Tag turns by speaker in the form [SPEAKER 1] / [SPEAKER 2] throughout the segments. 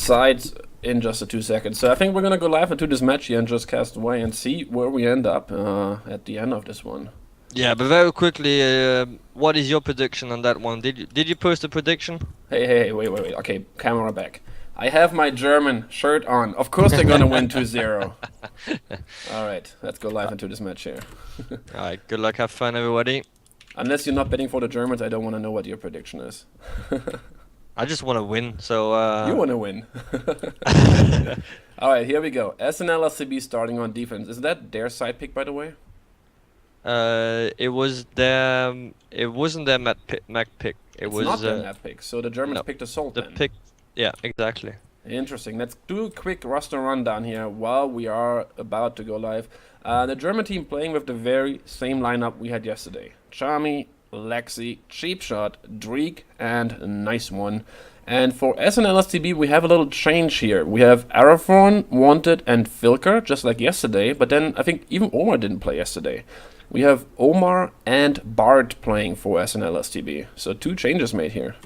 [SPEAKER 1] sides in just a 2 seconds. So I think we're gonna go live into this match here and just cast away and see where we end up at the end of this one.
[SPEAKER 2] Yeah, but very quickly, what is your prediction on that one? Did you post a prediction?
[SPEAKER 1] Hey, wait. Okay, camera back. I have my German shirt on. Of course they're gonna win 2-0. Alright, let's go live into this match here.
[SPEAKER 2] Alright, good luck, have fun everybody.
[SPEAKER 1] Unless you're not betting for the Germans, I don't want to know what your prediction is.
[SPEAKER 2] I just want to win, so...
[SPEAKER 1] You want to win. Alright, here we go. SNLSTB starting on defense. Is that their side pick, by the way?
[SPEAKER 2] It was their... It wasn't their map pick.
[SPEAKER 1] It's not their map pick, so the Germans picked Assault then.
[SPEAKER 2] Yeah, exactly.
[SPEAKER 1] Interesting. Let's do a quick roster rundown here while we are about to go live. The German team playing with the very same lineup we had yesterday. Charmy, Lexi, Cheap Shot, Dreek, and NiceOne. And for SNLSTB we have a little change here. We have Arathorn, Wanted, and Filker, just like yesterday, but then I think even Omar didn't play yesterday. We have Omar and Bart playing for SNLSTB. So 2 changes made here.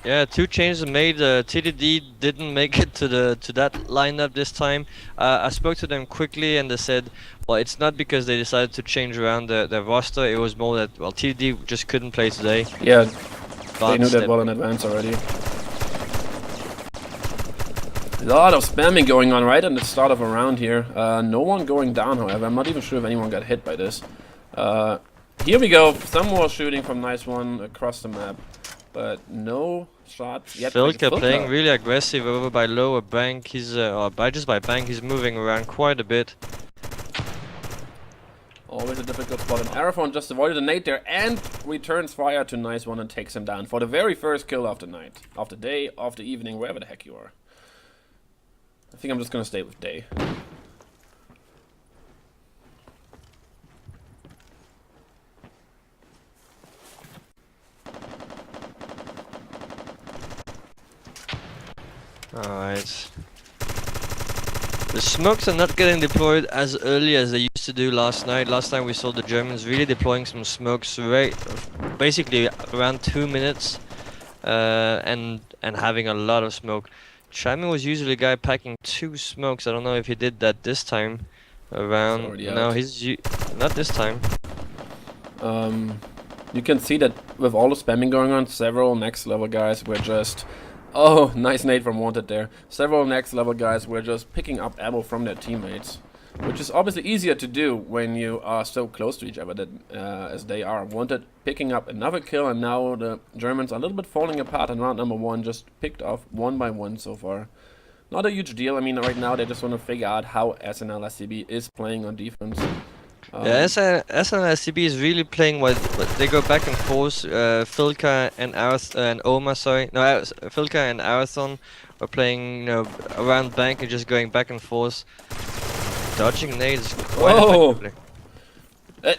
[SPEAKER 2] Yeah, 2 changes made. TDD didn't make it to that lineup this time. I spoke to them quickly and they said, well, it's not because they decided to change around their roster. It was more that, well, TDD just couldn't play today.
[SPEAKER 1] Yeah, they knew that well in advance already. A lot of spamming going on right at the start of a round here. No one going down, however. I'm not even sure if anyone got hit by this. Here we go. Some more shooting from NiceOne across the map. But no shots yet.
[SPEAKER 2] Filker playing really aggressive over by lower bank. He's or just by bank. He's moving around quite a bit.
[SPEAKER 1] Always a difficult spot. And Arathorn just avoided a nade there and returns fire to NiceOne and takes him down for the very first kill of the night, of the day, of the evening, wherever the heck you are. I think I'm just gonna stay with day.
[SPEAKER 2] Alright. The smokes are not getting deployed as early as they used to do last night. Last time we saw the Germans really deploying some smokes basically around 2 minutes and having a lot of smoke. Chami was usually a guy packing 2 smokes. I don't know if he did that this time around. No, he's not this time.
[SPEAKER 1] You can see that with all the spamming going on, several next level guys were just... Oh, nice nade from Wanted there. Several next level guys were just picking up ammo from their teammates, which is obviously easier to do when you are so close to each other as they are. Wanted picking up another kill, and now the Germans are a little bit falling apart in round number 1, just picked off 1 by 1 so far. Not a huge deal. I mean, right now they just want to figure out how SNLSTB is playing on defense.
[SPEAKER 2] Yeah, SNLSTB is really playing what they go back and forth. Filker and Omar, sorry, no, Filker and Arathorn are playing, you know, around bank and just going back and forth, dodging nades quite effectively.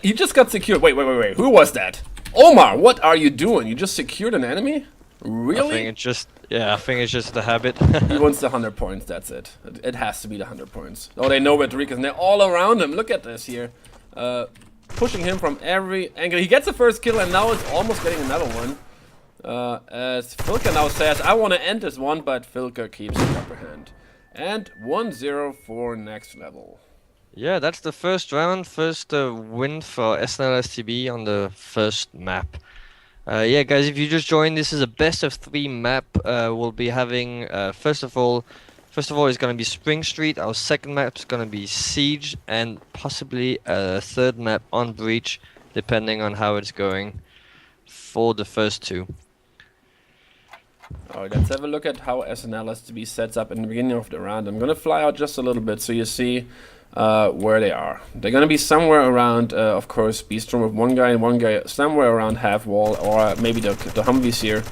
[SPEAKER 1] He just got secured. Wait. Who was that? Omar, what are you doing? You just secured an enemy? Really?
[SPEAKER 2] I think it's just the habit.
[SPEAKER 1] He wants the 100 points. That's it. It has to be the 100 points. Oh, they know where Dreek is, and they're all around him. Look at this here. Pushing him from every angle. He gets the first kill and now it's almost getting another one. As Filker now says, I want to end this one, but Filker keeps the upper hand. And 1-0 for next level.
[SPEAKER 2] Yeah, that's the first round, first win for SNLSTB on the first map. Yeah, guys, if you just joined, this is a best of 3 map. We'll be having, first of all, it's going to be Spring Street. Our second map is going to be Siege, and possibly a third map on Breach, depending on how it's going for the first 2.
[SPEAKER 1] Alright, let's have a look at how SNLSTB sets up in the beginning of the round. I'm going to fly out just a little bit so you see where they are. They're going to be somewhere around, of course, Beastrom with one guy somewhere around half wall, or maybe the Humvees here.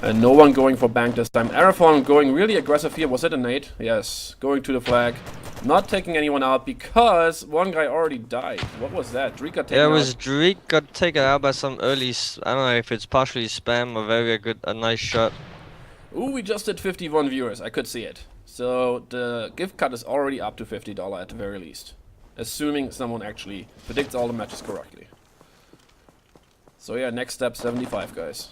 [SPEAKER 1] And no one going for bank this time. Arathorn going really aggressive here. Was it a nade? Yes. Going to the flag. Not taking anyone out because one guy already died. What was that? Dreek got taken out.
[SPEAKER 2] Yeah, it was Dreek got taken out by some early... I don't know if it's partially spam or a nice shot.
[SPEAKER 1] Ooh, we just did 51 viewers. I could see it. So the gift card is already up to $50 at the very least. Assuming someone actually predicts all the matches correctly. So yeah, next step 75, guys.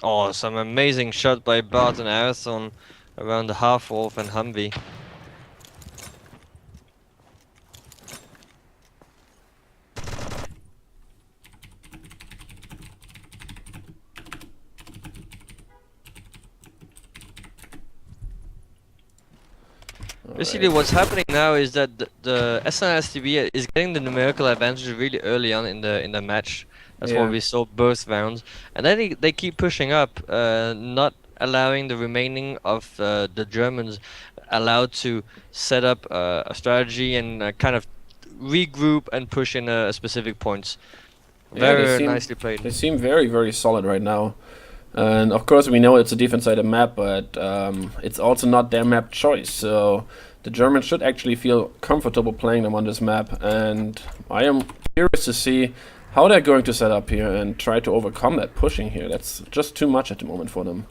[SPEAKER 2] Oh, some amazing shot by Bart and Arathon around the half-wolf and Humvee. Basically, what's happening now is that the SNLSTB is getting the numerical advantage really early on in the match. That's what we saw both rounds, and then they keep pushing up, not allowing the remaining of the Germans allowed to set up a strategy and kind of regroup and push in specific points. Very nicely played.
[SPEAKER 1] They seem very, very solid right now. And of course, we know it's a defense-sided map, but it's also not their map choice. So the Germans should actually feel comfortable playing them on this map. And I am curious to see how they're going to set up here and try to overcome that pushing here. That's just too much at the moment for them.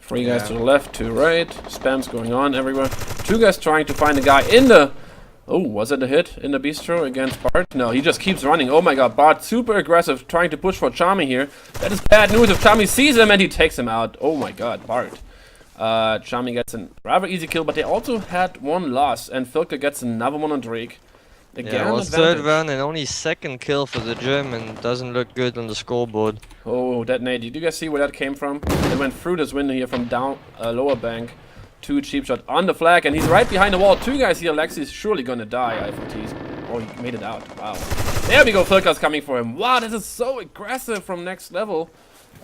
[SPEAKER 1] Three guys to the left, two right. Spams going on everywhere. Two guys trying to find a guy in the... Oh, was it a hit in the bistro against Bart? No, he just keeps running. Oh my god, Bart super aggressive, trying to push for Charmy here. That is bad news if Charmy sees him and he takes him out. Oh my god, Bart. Charmy gets a rather easy kill, but they also had one loss, and Filker gets another one on Drake. Again,
[SPEAKER 2] yeah, it was third round and only second kill for the German. Doesn't look good on the scoreboard.
[SPEAKER 1] Oh, that nade. Did you guys see where that came from? It went through this window here from down lower bank. Two cheap shot on the flag, and he's right behind the wall. Two guys here. Lexi's surely gonna die. I think he's... Oh, he made it out. Wow. There we go. Filker's coming for him. Wow, this is so aggressive from next level.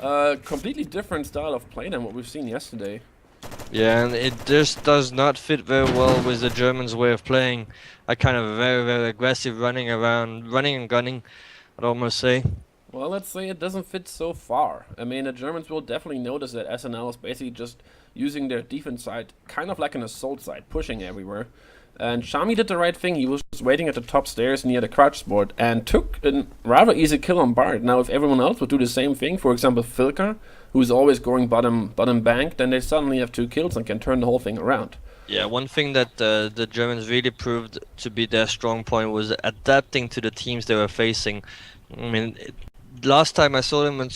[SPEAKER 1] Completely different style of play than what we've seen yesterday.
[SPEAKER 2] Yeah, and it just does not fit very well with the Germans' way of playing. A kind of very, very aggressive running around, running and gunning, I'd almost say.
[SPEAKER 1] Well, let's say it doesn't fit so far. I mean, the Germans will definitely notice that SNL is basically just using their defense side, kind of like an assault side, pushing everywhere. And Charmy did the right thing. He was just waiting at the top stairs near the crouch board and took a rather easy kill on Bart. Now, if everyone else would do the same thing, for example, Filker, who's always going bottom bank, then they suddenly have 2 kills and can turn the whole thing around.
[SPEAKER 2] Yeah, one thing that the Germans really proved to be their strong point was adapting to the teams they were facing. I mean, last time I saw them in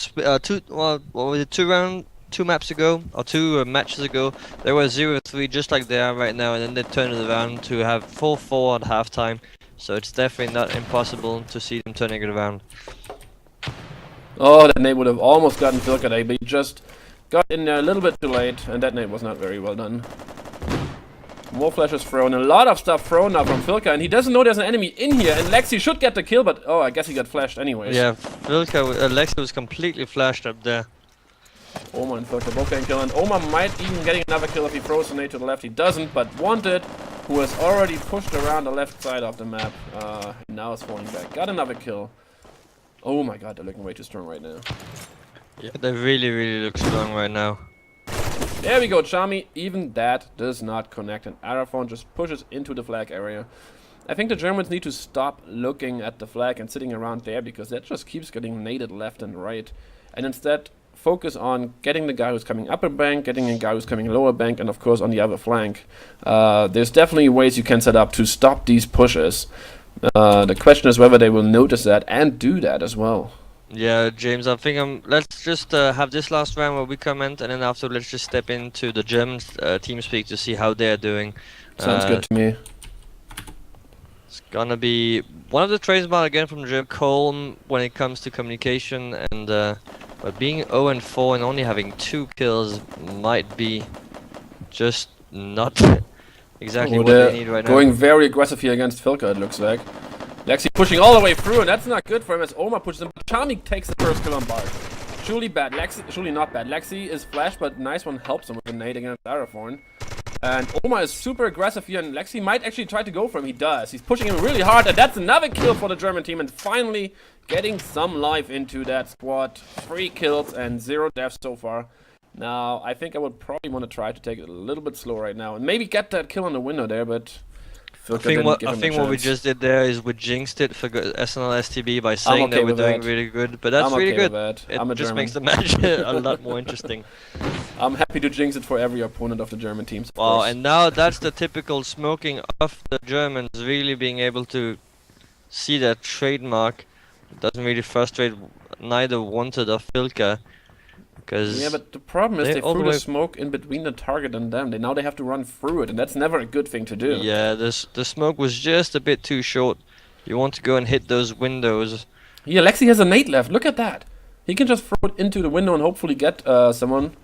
[SPEAKER 2] two maps ago or two matches ago, they were 0-3 just like they are right now, and then they turned it around to have 4-4 at halftime. So it's definitely not impossible to see them turning it around.
[SPEAKER 1] Oh, that nade would have almost gotten Filker there, but he just got in there a little bit too late, and that nade was not very well done. More flashes thrown, a lot of stuff thrown now from Filker, and he doesn't know there's an enemy in here, and Lexi should get the kill, but oh, I guess he got flashed anyways.
[SPEAKER 2] Yeah, Lexi was completely flashed up there.
[SPEAKER 1] Oma and Filker both getting killed, and Oma might even getting another kill if he throws a nade to the left. He doesn't, but Wanted, who has already pushed around the left side of the map, now is falling back. Got another kill. Oh my god, they're looking way too strong right now.
[SPEAKER 2] Yeah, they really, really look strong right now.
[SPEAKER 1] There we go, Charmy. Even that does not connect, and Arathon just pushes into the flag area. I think the Germans need to stop looking at the flag and sitting around there, because that just keeps getting naded left and right. And instead, focus on getting the guy who's coming upper bank, getting a guy who's coming lower bank, and of course on the other flank. There's definitely ways you can set up to stop these pushes. The question is whether they will notice that and do that as well.
[SPEAKER 2] Yeah, James, I think let's just have this last round where we comment, and then after let's just step into the German team speak to see how they're doing.
[SPEAKER 1] Sounds good to me.
[SPEAKER 2] It's gonna be one of the trademarks again from German, calm when it comes to communication, and but being 0-4 and only having 2 kills might be just not exactly what they need right now.
[SPEAKER 1] Going very aggressive here against Filker, it looks like. Lexi pushing all the way through, and that's not good for him as Oma pushes him. Charmy takes the first kill on Bart. Surely bad. Surely not bad. Lexi is flash, but nice one helps him with a nade against Arathon. And Oma is super aggressive here, and Lexi might actually try to go for him. He does. He's pushing him really hard, and that's another kill for the German team, and finally getting some life into that squad. 3 kills and 0 deaths so far. Now, I think I would probably want to try to take it a little bit slow right now, and maybe get that kill on the window there, but... I think
[SPEAKER 2] what we just did there is we jinxed it for SNLSTB by saying that we're doing really good, but that's really good. It just makes the match a lot more interesting.
[SPEAKER 1] I'm happy to jinx it for every opponent of the German teams.
[SPEAKER 2] Wow, and now that's the typical smoking of the Germans, really being able to see that trademark It doesn't really frustrate neither Wanted or Filka. Cause
[SPEAKER 1] Yeah, but the problem is
[SPEAKER 2] they're
[SPEAKER 1] they
[SPEAKER 2] all
[SPEAKER 1] threw
[SPEAKER 2] the
[SPEAKER 1] the
[SPEAKER 2] way-
[SPEAKER 1] smoke in between the target and them. Now they have to run through it, and that's never a good thing to do.
[SPEAKER 2] Yeah, the smoke was just a bit too short. You want to go and hit those windows.
[SPEAKER 1] Yeah, Lexi has a nade left. Look at that. He can just throw it into the window and hopefully get someone.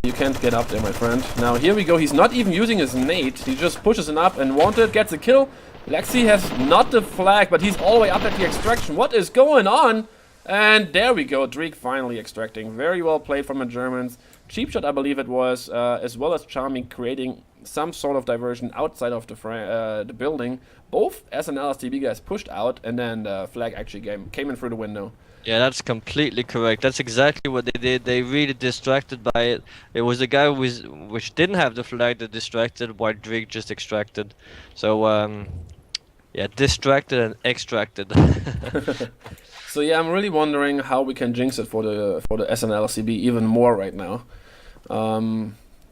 [SPEAKER 1] You can't get up there, my friend. Now, here we go. He's not even using his nade. He just pushes it up and Wanted gets a kill. Lexi has not the flag, but he's all the way up at the extraction. What is going on? And there we go. Dreek finally extracting. Very well played from the Germans. Cheap shot, I believe it was, as well as Charming creating some sort of diversion outside of the building. Both SNLSTB guys pushed out, and then the flag actually came in through the window.
[SPEAKER 2] Yeah, that's completely correct. That's exactly what they did. They really distracted by it. It was the guy which didn't have the flag that distracted, while Drake just extracted. So, yeah, distracted and extracted.
[SPEAKER 1] So yeah, I'm really wondering how we can jinx it for the SNLSTB even more right now.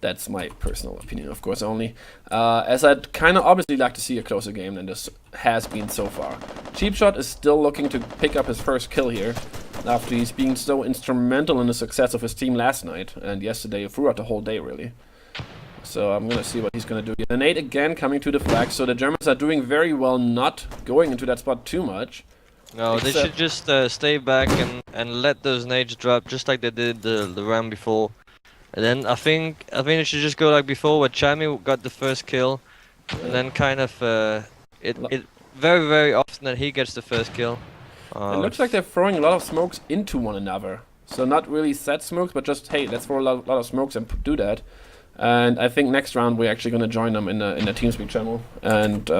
[SPEAKER 1] That's my personal opinion, of course, only. As I'd kind of obviously like to see a closer game than this has been so far. Cheap Shot is still looking to pick up his first kill here, after he's being so instrumental in the success of his team last night, and yesterday, throughout the whole day, really. So I'm going to see what he's going to do here. The nade again coming to the flag, so the Germans are doing very well not going into that spot too much.
[SPEAKER 2] No, they should just stay back and let those nades drop, just like they did the round before. And then I think it should just go like before, where Chami got the first kill, and then kind of it very very often that he gets the first kill.
[SPEAKER 1] It looks like they're throwing a lot of smokes into one another. So not really set smokes, but just hey, let's throw a lot of smokes and do that. And I think next round we're actually going to join them in the TeamSpeak channel and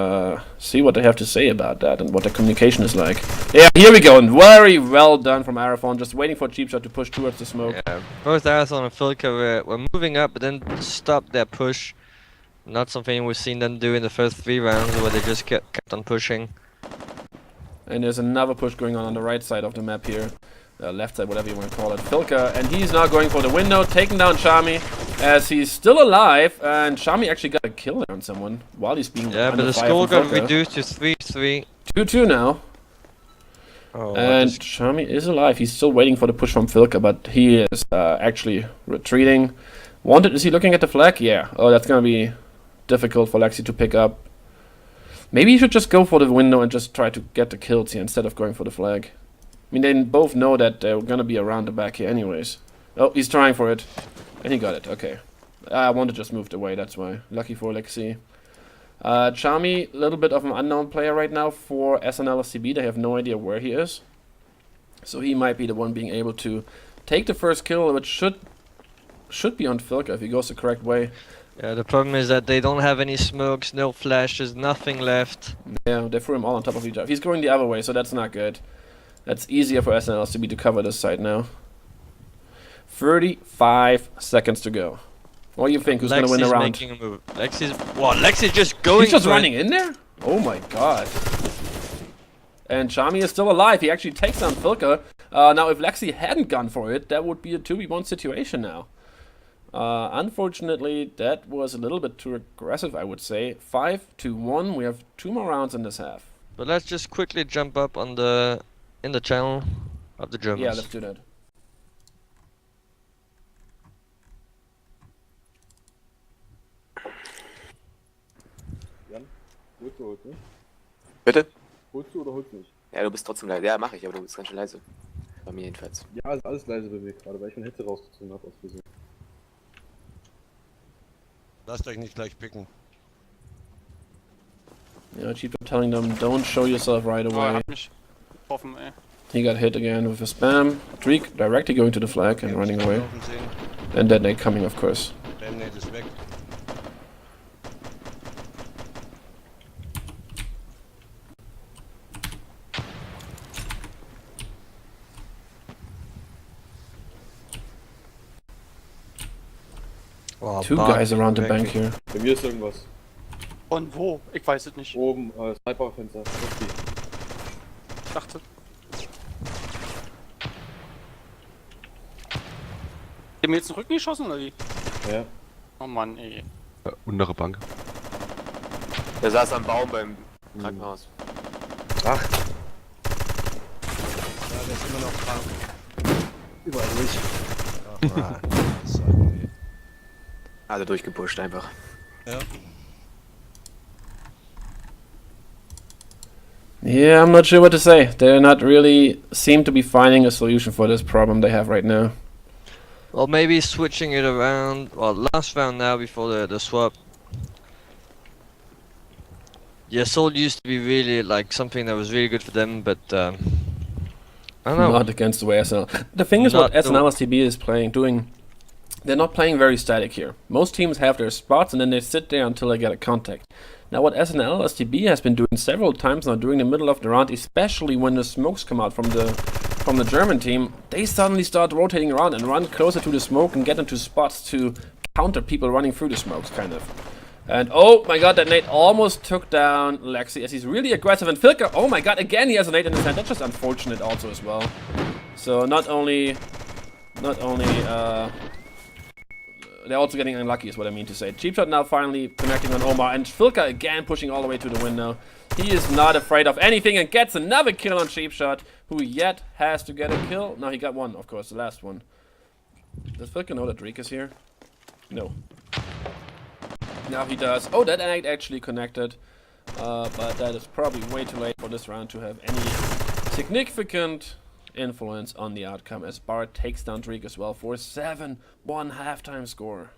[SPEAKER 1] see what they have to say about that and what the communication is like. Yeah, here we go. And very well done from Arathon, just waiting for Cheap Shot to push towards the smoke.
[SPEAKER 2] Yeah, both Arathon and Filka were moving up, but then stopped their push. Not something we've seen them do in the first 3 rounds, where they just kept on pushing.
[SPEAKER 1] And there's another push going on the right side of the map here. Left side, whatever you want to call it. Filka, and he's now going for the window, taking down Shami, as he's still alive, and Shami actually got a kill there on someone while he's being
[SPEAKER 2] Yeah, but the score got reduced to 3-3.
[SPEAKER 1] 2-2 now.
[SPEAKER 2] Oh,
[SPEAKER 1] and Shami is alive. He's still waiting for the push from Filka, but he is actually retreating. Wanted, is he looking at the flag? Yeah. Oh, that's gonna be difficult for Lexi to pick up. Maybe he should just go for the window and just try to get the kills here instead of going for the flag. I mean, they both know that they're gonna be around the back here anyways. Oh, he's trying for it. And he got it, okay. I wanted just moved away, that's why. Lucky for Lexi. Chami, a little bit of an unknown player right now for SNLSTB. They have no idea where he is. So he might be the one being able to take the first kill, which should be on Filka if he goes the correct way.
[SPEAKER 2] Yeah, the problem is that they don't have any smokes, no flashes, nothing left.
[SPEAKER 1] Yeah, they threw him all on top of each other. He's going the other way, so that's not good. That's easier for SNLSTB to cover this side now. 35 seconds to go. What do you think? Who's going to win the round?
[SPEAKER 2] Making a move. Lexi's just going.
[SPEAKER 1] He's just running in there? Oh my god. And Chami is still alive. He actually takes down Filka. Now, if Lexi hadn't gone for it, that would be a 2v1 situation now. Unfortunately, that was a little bit too aggressive, I would say. 5-1. We have 2 more rounds in this half.
[SPEAKER 2] But let's just quickly jump up on in the channel of the Germans.
[SPEAKER 1] Yeah, let's do that.
[SPEAKER 3] Jan, holst du, holst nicht?
[SPEAKER 4] Bitte?
[SPEAKER 3] Holst du oder holst nicht?
[SPEAKER 4] Ja, du bist trotzdem leise. Ja, mache ich, aber du bist ganz schön leise. Bei mir jedenfalls.
[SPEAKER 3] Ja, ist alles leise bei mir gerade, weil ich mein Headset rausgezogen habe aus Versehen.
[SPEAKER 5] Lasst euch nicht gleich picken.
[SPEAKER 1] Yeah, Cheap telling them, don't show yourself right
[SPEAKER 6] Oh, er
[SPEAKER 1] away.
[SPEAKER 6] hat mich getroffen, ey.
[SPEAKER 1] He got hit again with a spam. Dreek directly going to the flag and running away.
[SPEAKER 5] Laufen sehen.
[SPEAKER 1] And then they coming, of course.
[SPEAKER 5] Bandit ist weg.
[SPEAKER 2] Oh,
[SPEAKER 1] 2 guys around the
[SPEAKER 2] back.
[SPEAKER 1] bank here.
[SPEAKER 3] Bei mir ist irgendwas.
[SPEAKER 6] Und wo? Ich weiß es nicht.
[SPEAKER 3] Oben, Sniperfenster. Okay.
[SPEAKER 6] Ich dachte. Die haben mir jetzt den Rücken geschossen oder wie?
[SPEAKER 3] Ja.
[SPEAKER 6] Oh Mann, ey.
[SPEAKER 7] Untere Bank.
[SPEAKER 4] Der saß am Baum beim Krankenhaus.
[SPEAKER 3] Ach,
[SPEAKER 5] immer noch krank.
[SPEAKER 3] Überall durch.
[SPEAKER 5] Ach, Mann. Das ist irgendwie-
[SPEAKER 4] Also durchgepusht einfach.
[SPEAKER 5] Ja.
[SPEAKER 1] Yeah, I'm not sure what to say. They're not really seem to be finding a solution for this problem they have right now.
[SPEAKER 2] Well, maybe switching it around. Well, last round now before the swap. Yeah, Soul used to be really like something that was really good for them, but I don't know.
[SPEAKER 1] Not against the way SNL. The thing is, what
[SPEAKER 2] Not the-
[SPEAKER 1] SNLSTB is doing, they're not playing very static here. Most teams have their spots and then they sit there until they get a contact. Now, what SNLSTB has been doing several times now during the middle of the round, especially when the smokes come out from the German team, they suddenly start rotating around and run closer to the smoke and get into spots to counter people running through the smokes, kind of. And oh my god, that nade almost took down Lexi as he's really aggressive. And Filker, oh my god, again he has a nade in his hand. That's just unfortunate also as well. So not only they're also getting unlucky is what I mean to say. Cheap shot now finally connecting on Omar, and Filker again pushing all the way to the window. He is not afraid of anything and gets another kill on Cheap Shot, who yet has to get a kill. No, he got one, of course, the last one. Does Filker know that Drake is here? No. Now he does. Oh, that ain't actually connected. But that is probably way too late for this round to have any significant influence on the outcome, as Bart takes down Drake as well for a 7-1 halftime score.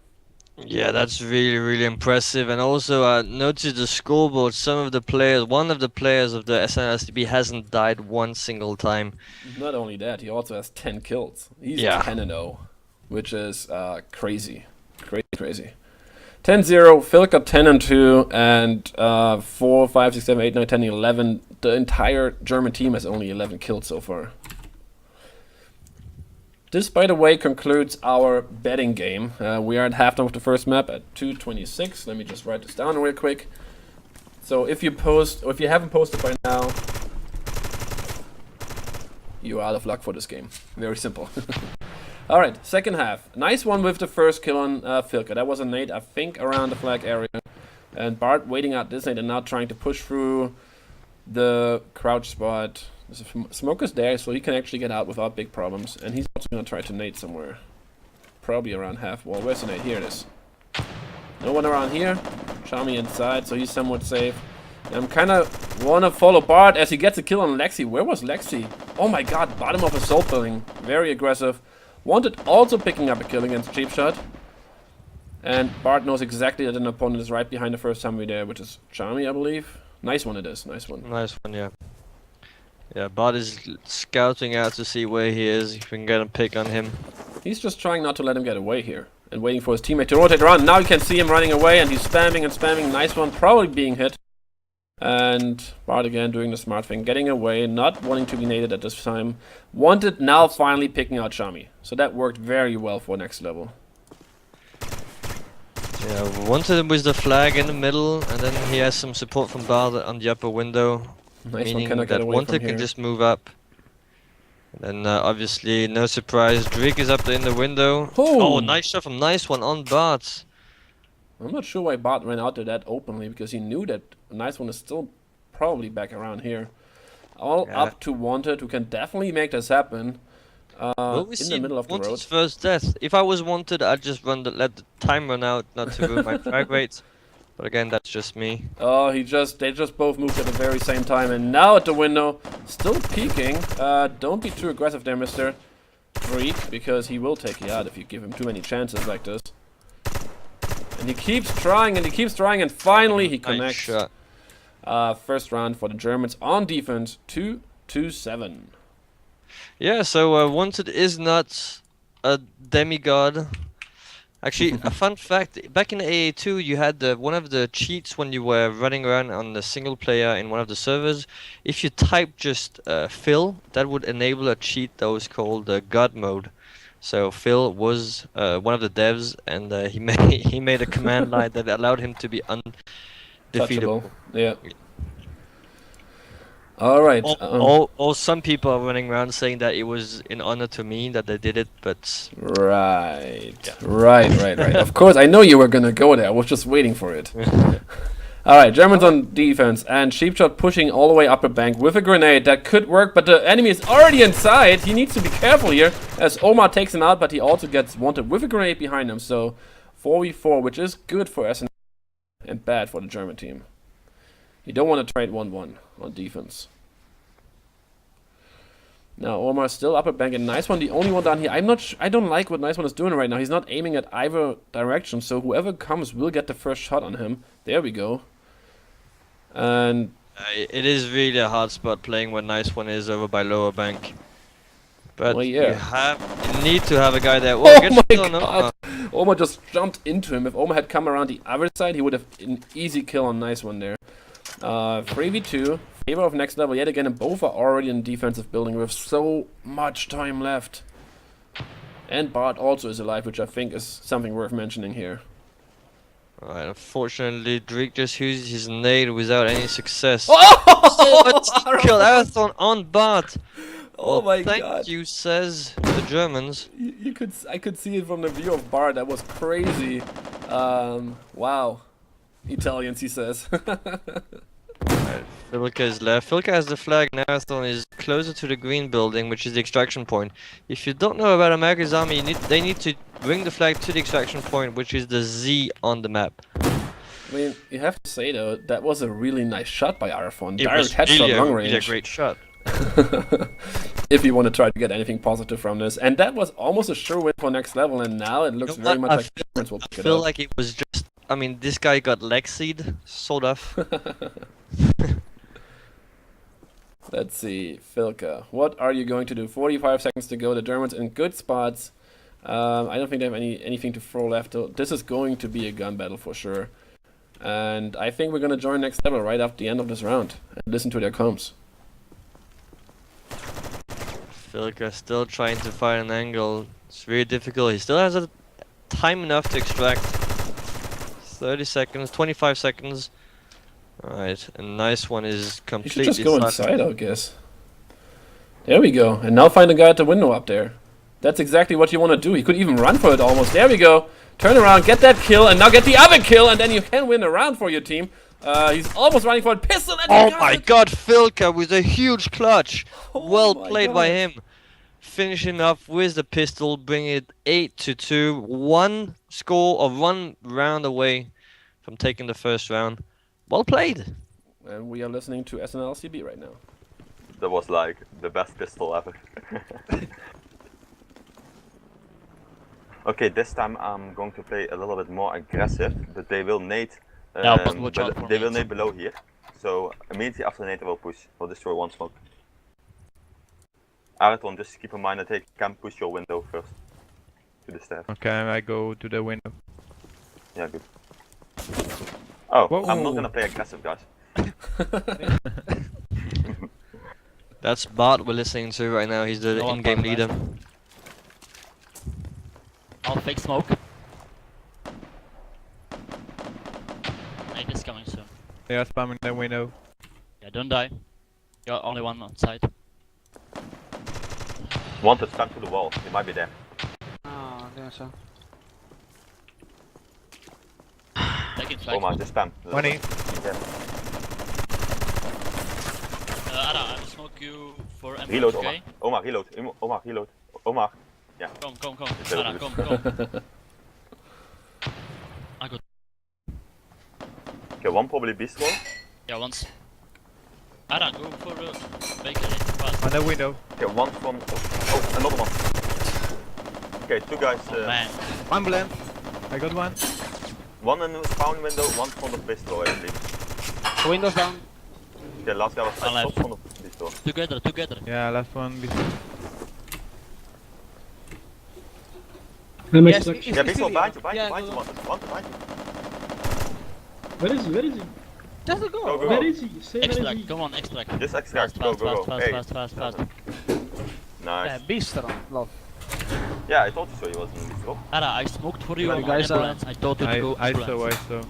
[SPEAKER 2] Yeah, that's really, really impressive. And also, notice the scoreboard. One of the players of the SNLSTB hasn't died one single time.
[SPEAKER 1] Not only that, he also has 10 kills. He's
[SPEAKER 2] Yeah.
[SPEAKER 1] 10-0, which is crazy. Crazy. 10-0, Filker 10-2, and 4, 5, 6, 7, 8, 9, 10, 11. The entire German team has only 11 kills so far. This, by the way, concludes our betting game. We are at halftime of the first map at 2:26. Let me just write this down real quick. So if you haven't posted by now, you are out of luck for this game. Very simple. Alright, second half. Nice one with the first kill on Filker. That was a nade, I think, around the flag area. And Bart waiting out this nade and now trying to push through the crouch spot. There's a smoker's there, so he can actually get out without big problems. And he's also going to try to nade somewhere. Probably around half wall. Where's the nade? Here it is. No one around here. Charmy inside, so he's somewhat safe. And I'm kind of want to follow Bart as he gets a kill on Lexi. Where was Lexi? Oh my god, bottom of assault building. Very aggressive. Wanted also picking up a kill against Cheap Shot. And Bart knows exactly that an opponent is right behind the first zombie there, which is Charmy, I believe. Nice one it is, nice one.
[SPEAKER 2] Nice one, yeah. Yeah, Bart is scouting out to see where he is, if we can get a pick on him.
[SPEAKER 1] He's just trying not to let him get away here. And waiting for his teammate to rotate around. Now you can see him running away and he's spamming and spamming. Nice one, probably being hit. And Bart again doing the smart thing, getting away, not wanting to be naded at this time. Wanted now finally picking out Charmy. So that worked very well for next level.
[SPEAKER 2] Yeah, wanted him with the flag in the middle, and then he has some support from Bart on the upper window.
[SPEAKER 1] Nice one,
[SPEAKER 2] Meaning
[SPEAKER 1] cannot get
[SPEAKER 2] that
[SPEAKER 1] away
[SPEAKER 2] Wanted
[SPEAKER 1] from
[SPEAKER 2] can
[SPEAKER 1] here.
[SPEAKER 2] just move up. And then obviously, no surprise, Drake is up there in the window.
[SPEAKER 1] Oh!
[SPEAKER 2] Oh, nice shot from Nice One on Bart.
[SPEAKER 1] I'm not sure why Bart ran out there that openly, because he knew that Nice One is still probably back around here. All
[SPEAKER 2] Yeah.
[SPEAKER 1] up to Wanted, who can definitely make this happen.
[SPEAKER 2] Will we
[SPEAKER 1] In
[SPEAKER 2] see
[SPEAKER 1] the middle of the road.
[SPEAKER 2] Wanted's first death? If I was Wanted, I'd just let the time run out, not to ruin my frag rates. But again, that's just me.
[SPEAKER 1] Oh, they just both moved at the very same time, and now at the window, still peeking. Don't be too aggressive there, Mr. Freak, because he will take you out if you give him too many chances like this. And he keeps trying, and finally he
[SPEAKER 2] Nice
[SPEAKER 1] connects.
[SPEAKER 2] shot.
[SPEAKER 1] First round for the Germans on defense, 2-7.
[SPEAKER 2] Yeah, so Wanted is not a demigod. Actually, a fun fact, back in AA2 you had one of the cheats when you were running around on the single player in one of the servers. If you type just Phil, that would enable a cheat that was called God mode. So Phil was one of the devs, and he made a command line that allowed him to be undefeatable.
[SPEAKER 1] Touchable. Yeah. Alright.
[SPEAKER 2] Or some people are running around saying that it was in honor to me that they did it, but
[SPEAKER 1] Right. Of course, I know you were gonna go there. I was just waiting for it. Alright, Germans on defense, and Sheepshot pushing all the way upper bank with a grenade. That could work, but the enemy is already inside. He needs to be careful here, as Omar takes him out, but he also gets wanted with a grenade behind him. So 4v4, which is good for SNL and bad for the German team. You don't want to trade 1-1 on defense. Now Omar still upper bank, and Nice One the only one down here. I don't like what Nice One is doing right now. He's not aiming at either direction, so whoever comes will get the first shot on him. There we go. And
[SPEAKER 2] It is really a hard spot playing when Nice One is over by lower bank. But
[SPEAKER 1] well, yeah.
[SPEAKER 2] you need to have a guy there. Well,
[SPEAKER 1] Oh
[SPEAKER 2] good
[SPEAKER 1] my
[SPEAKER 2] shot, no?
[SPEAKER 1] god! Omar just jumped into him. If Omar had come around the other side, he would have an easy kill on Nice One there. 3v2, favor of next level yet again, and both are already in defensive building with so much time left. And Bart also is alive, which I think is something worth mentioning here.
[SPEAKER 2] Alright, unfortunately, Drake just used his nade without any success.
[SPEAKER 1] Oh!
[SPEAKER 2] Kill Arathon on Bart!
[SPEAKER 1] Oh
[SPEAKER 2] Well,
[SPEAKER 1] my
[SPEAKER 2] thank
[SPEAKER 1] god!
[SPEAKER 2] you, says the Germans.
[SPEAKER 1] I could see it from the view of Bart. That was crazy. Wow. Italians, he says.
[SPEAKER 2] Right, Filka is left. Filka has the flag, and Arathon is closer to the green building, which is the extraction point. If you don't know about America's army, they need to bring the flag to the extraction point, which is the Z on the map.
[SPEAKER 1] I mean, you have to say though, that was a really nice shot by Arathon.
[SPEAKER 2] It
[SPEAKER 1] Direct
[SPEAKER 2] was
[SPEAKER 1] headshot,
[SPEAKER 2] really
[SPEAKER 1] long
[SPEAKER 2] really a
[SPEAKER 1] range.
[SPEAKER 2] great shot.
[SPEAKER 1] If you want to try to get anything positive from this. And that was almost a sure win for next level, and now it looks very much like Germans will pick
[SPEAKER 2] I
[SPEAKER 1] it
[SPEAKER 2] feel
[SPEAKER 1] up.
[SPEAKER 2] like it was just. I mean, this guy got Lexied, sort of.
[SPEAKER 1] Let's see, Filka, what are you going to do? 45 seconds to go. The Germans in good spots. I don't think they have anything to throw left. This is going to be a gun battle for sure. And I think we're going to join next level right after the end of this round and listen to their comms.
[SPEAKER 2] Filka still trying to find an angle. It's very difficult. He still has a time enough to extract. 30 seconds, 25 seconds. Alright, a nice one is
[SPEAKER 1] You should
[SPEAKER 2] completely
[SPEAKER 1] just go
[SPEAKER 2] silent.
[SPEAKER 1] inside, I guess. There we go. And now find a guy at the window up there. That's exactly what you want to do. He could even run for it almost. There we go. Turn around, get that kill, and now get the other kill, and then you can win a round for your team. He's almost running for a pistol, and
[SPEAKER 2] Oh
[SPEAKER 1] he got
[SPEAKER 2] my
[SPEAKER 1] it.
[SPEAKER 2] god, Filka with a huge clutch!
[SPEAKER 1] Oh
[SPEAKER 2] Well
[SPEAKER 1] my
[SPEAKER 2] played by
[SPEAKER 1] God.
[SPEAKER 2] him. Finishing up with the pistol, bringing it 8-2. One score of 1 round away from taking the first round. Well played.
[SPEAKER 1] And we are listening to SNLSTB right now.
[SPEAKER 3] That was like the best pistol ever. Okay, this time I'm going to play a little bit more aggressive, but they will nade.
[SPEAKER 7] but watch out for
[SPEAKER 3] they will
[SPEAKER 7] nades.
[SPEAKER 3] nade below here. So immediately after nade, I will push. I'll destroy one smoke. Arathon, just keep in mind that they can push your window first to the stairs.
[SPEAKER 8] Okay, I go to the window.
[SPEAKER 3] Yeah, good. Oh,
[SPEAKER 8] Whoa.
[SPEAKER 3] I'm not gonna play aggressive, guys.
[SPEAKER 2] That's Bart we're listening to right now. He's the
[SPEAKER 7] No one
[SPEAKER 2] in-game
[SPEAKER 7] Bart
[SPEAKER 2] leader.
[SPEAKER 7] left. I'll fake smoke. Nate is coming soon.
[SPEAKER 8] They are spamming the window.
[SPEAKER 7] Yeah, don't die. You're only one on site.
[SPEAKER 3] One to stand to the wall. He might be there.
[SPEAKER 6] Ah, there's a...
[SPEAKER 7] Taking flag.
[SPEAKER 3] Omar, just spam.
[SPEAKER 8] 20.
[SPEAKER 3] Yeah.
[SPEAKER 7] Ada, I will smoke you for ambulance,
[SPEAKER 3] Reload, Omar.
[SPEAKER 7] okay?
[SPEAKER 3] Omar, reload. Omar, reload. Omar. Yeah.
[SPEAKER 7] Come.
[SPEAKER 3] It's
[SPEAKER 7] Ada, come. I got.
[SPEAKER 3] Okay, one probably bistro.
[SPEAKER 7] Yeah, once. Ada, go for the bakery. Fast.
[SPEAKER 8] On the window.
[SPEAKER 3] Okay, one from. Oh, another one. Okay, two guys.
[SPEAKER 7] Man.
[SPEAKER 8] One blend. I got one.
[SPEAKER 3] One in the spawn window, one from the bistro, I believe.
[SPEAKER 6] Windows down.
[SPEAKER 3] Okay, last guy was
[SPEAKER 7] One left.
[SPEAKER 3] from the bistro.
[SPEAKER 7] Together.
[SPEAKER 8] Yeah, last one.
[SPEAKER 6] Yes,
[SPEAKER 3] Yeah, bistro behind you,
[SPEAKER 6] Yeah,
[SPEAKER 3] behind you,
[SPEAKER 6] go.
[SPEAKER 3] one behind you.
[SPEAKER 9] Where is he?
[SPEAKER 6] Just go.
[SPEAKER 3] Go, go,
[SPEAKER 9] Where
[SPEAKER 3] go.
[SPEAKER 9] is he? Say where is he?
[SPEAKER 7] Extract, come on, extract.
[SPEAKER 3] Just extract, go, go, go. Hey,
[SPEAKER 7] Fast.
[SPEAKER 3] nice.
[SPEAKER 6] Bistro. Love.
[SPEAKER 3] Yeah, I told you so, he was in the bistro.
[SPEAKER 7] Ada, I smoked for you
[SPEAKER 6] You
[SPEAKER 7] on
[SPEAKER 6] guys are-
[SPEAKER 7] ambulance. I told you to go
[SPEAKER 8] I
[SPEAKER 7] ambulance.
[SPEAKER 8] saw.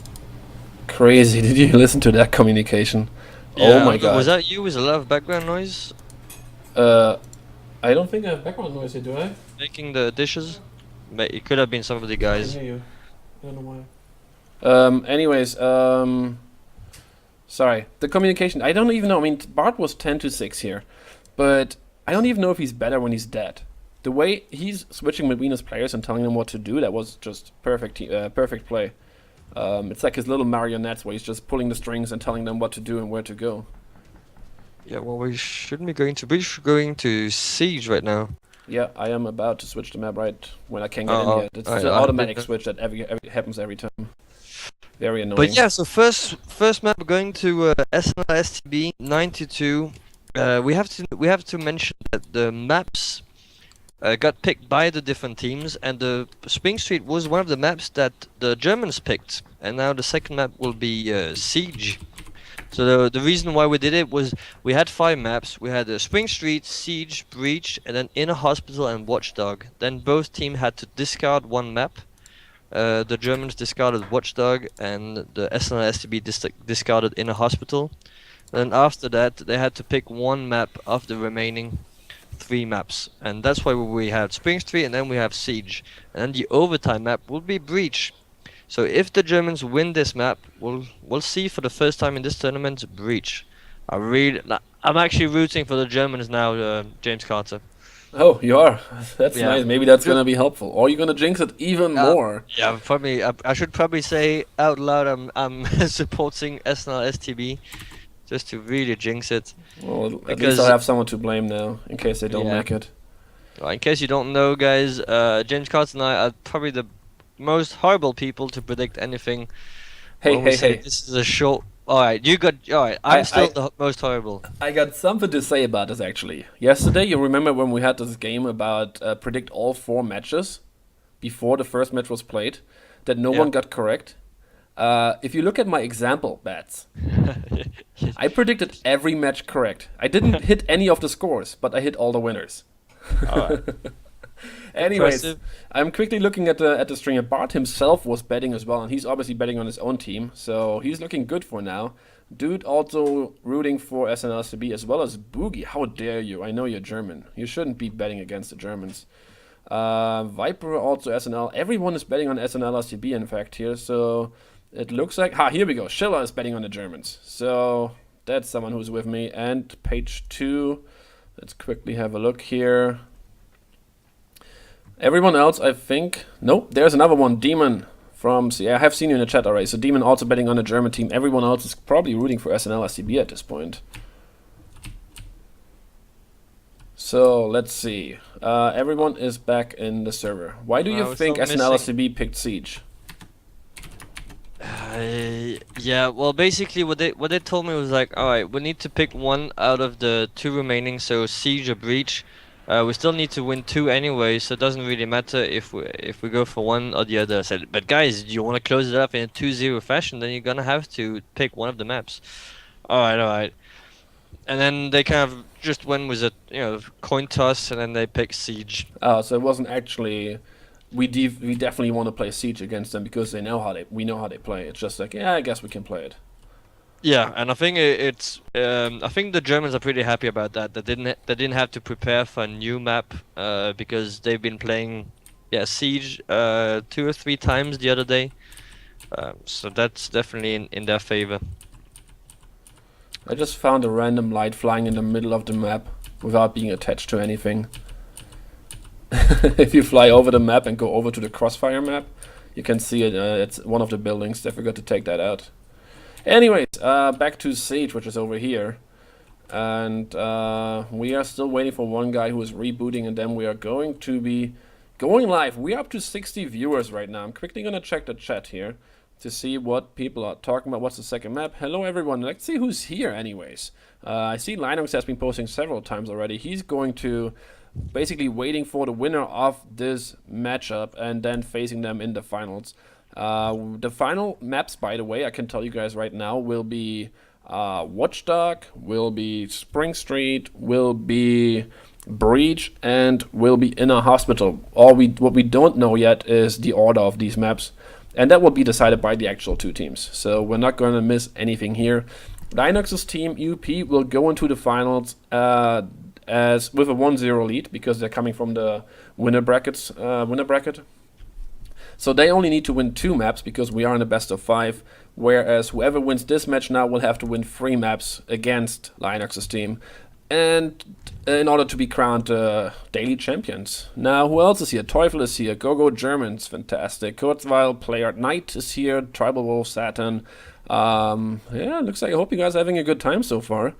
[SPEAKER 1] Crazy. Did you listen to that communication? Oh my god.
[SPEAKER 2] Was that you with a lot of background noise?
[SPEAKER 1] I don't think I have background noise here, do I?
[SPEAKER 2] Making the dishes? It could have been some of the guys.
[SPEAKER 1] I don't know why. Anyways, Sorry, the communication. I don't even know. I mean, Bart was 10-6 here, but I don't even know if he's better when he's dead. The way he's switching between his players and telling them what to do, that was just perfect. Perfect play. It's like his little marionettes where he's just pulling the strings and telling them what to do and where to go.
[SPEAKER 2] Yeah, well, we shouldn't be going to Breach. We're going to Siege right now.
[SPEAKER 1] Yeah, I am about to switch the map right when I can get
[SPEAKER 2] Oh,
[SPEAKER 1] in yet. It's
[SPEAKER 2] I-
[SPEAKER 1] the
[SPEAKER 2] I-
[SPEAKER 1] automatic switch that happens every time. Very annoying.
[SPEAKER 2] But yeah, so first map we're going to SNLSTB 92. We have to mention that the maps got picked by the different teams, and the Spring Street was one of the maps that the Germans picked, and now the second map will be Siege. So the reason why we did it was we had 5 maps. We had Spring Street, Siege, Breach, and then Inner Hospital and Watchdog. Then both teams had to discard one map. The Germans discarded Watchdog, and the SNLSTB discarded Inner Hospital. Then after that, they had to pick one map of the remaining 3 maps, and that's why we had Spring Street, and then we have Siege, and then the overtime map will be Breach. So if the Germans win this map, we'll see for the first time in this tournament Breach. I'm actually rooting for the Germans now, James Carter.
[SPEAKER 1] Oh, you are. That's
[SPEAKER 2] Yeah.
[SPEAKER 1] nice. Maybe that's gonna be helpful. Or you're gonna jinx it even more.
[SPEAKER 2] Yeah, probably. I should probably say out loud I'm supporting SNLSTB, just to really jinx it.
[SPEAKER 1] Well, at
[SPEAKER 2] Because-
[SPEAKER 1] least I'll have someone to blame now, in case they don't
[SPEAKER 2] Yeah.
[SPEAKER 1] make it.
[SPEAKER 2] Well, in case you don't know, guys, James Carter and I are probably the most horrible people to predict anything.
[SPEAKER 1] Hey,
[SPEAKER 2] When we
[SPEAKER 1] hey,
[SPEAKER 2] say
[SPEAKER 1] hey.
[SPEAKER 2] This is a short. Alright, you got. Alright, I'm
[SPEAKER 1] I-
[SPEAKER 2] still the most horrible.
[SPEAKER 1] I got something to say about this, actually. Yesterday, you remember when we had this game about predict all 4 matches before the first match was played, that no
[SPEAKER 2] Yeah.
[SPEAKER 1] one got correct? If you look at my example bets, I predicted every match correct. I didn't hit any of the scores, but I hit all the winners. Anyways,
[SPEAKER 2] Impressive.
[SPEAKER 1] I'm quickly looking at the string. Bart himself was betting as well, and he's obviously betting on his own team, so he's looking good for now. Dude also rooting for SNLSTB as well as Boogie. How dare you? I know you're German. You shouldn't be betting against the Germans. Viper also SNL. Everyone is betting on SNLSTB in fact here, so it looks like... here we go. Schiller is betting on the Germans. So that's someone who's with me. And page 2. Let's quickly have a look here. Everyone else, I think... Nope, there's another one. Demon from... I have seen you in the chat already. So Demon also betting on the German team. Everyone else is probably rooting for SNLSTB at this point. So, let's see. Everyone is back in the server. Why do you
[SPEAKER 2] we're
[SPEAKER 1] think
[SPEAKER 2] still
[SPEAKER 1] SNLSTB picked Siege?
[SPEAKER 2] Yeah, well, basically what they told me was like, alright, we need to pick one out of the 2 remaining, so Siege or Breach. We still need to win 2 anyway, so it doesn't really matter if we go for one or the other. I said, but guys, you want to close it up in a 2-0 fashion, then you're gonna have to pick one of the maps. Alright. And then they kind of just went with a coin toss, and then they picked Siege.
[SPEAKER 1] So it wasn't actually... We definitely want to play Siege against them because we know how they play. It's just like, yeah, I guess we can play it.
[SPEAKER 2] Yeah, and I think I think the Germans are pretty happy about that. They didn't have to prepare for a new map because they've been playing Siege 2 or 3 times the other day. So that's definitely in their favor.
[SPEAKER 1] I just found a random light flying in the middle of the map without being attached to anything. If you fly over the map and go over to the crossfire map, you can see it. It's one of the buildings. They forgot to take that out. Anyways, back to Siege, which is over here. And we are still waiting for one guy who is rebooting, and then we are going to be going live. We're up to 60 viewers right now. I'm quickly going to check the chat here to see what people are talking about. What's the second map? Hello, everyone. Let's see who's here anyways. I see Linux has been posting several times already. He's going to... basically waiting for the winner of this matchup and then facing them in the finals. The final maps, by the way, I can tell you guys right now, will be Watchdog, will be Spring Street, will be Breach, and will be Inner Hospital. What we don't know yet is the order of these maps, and that will be decided by the actual 2 teams. So we're not going to miss anything here. Linux's team, UP, will go into the finals with a 1-0 lead because they're coming from the winner bracket. So they only need to win 2 maps because we are in a best of 5. Whereas whoever wins this match now will have to win 3 maps against Linux's team, and in order to be crowned daily champions. Now, who else is here? Teufel is here. Go Germans, fantastic. Kurzweil, Player Knight is here. Tribal Wolf, Saturn. Yeah, looks like I hope you guys are having a good time so far.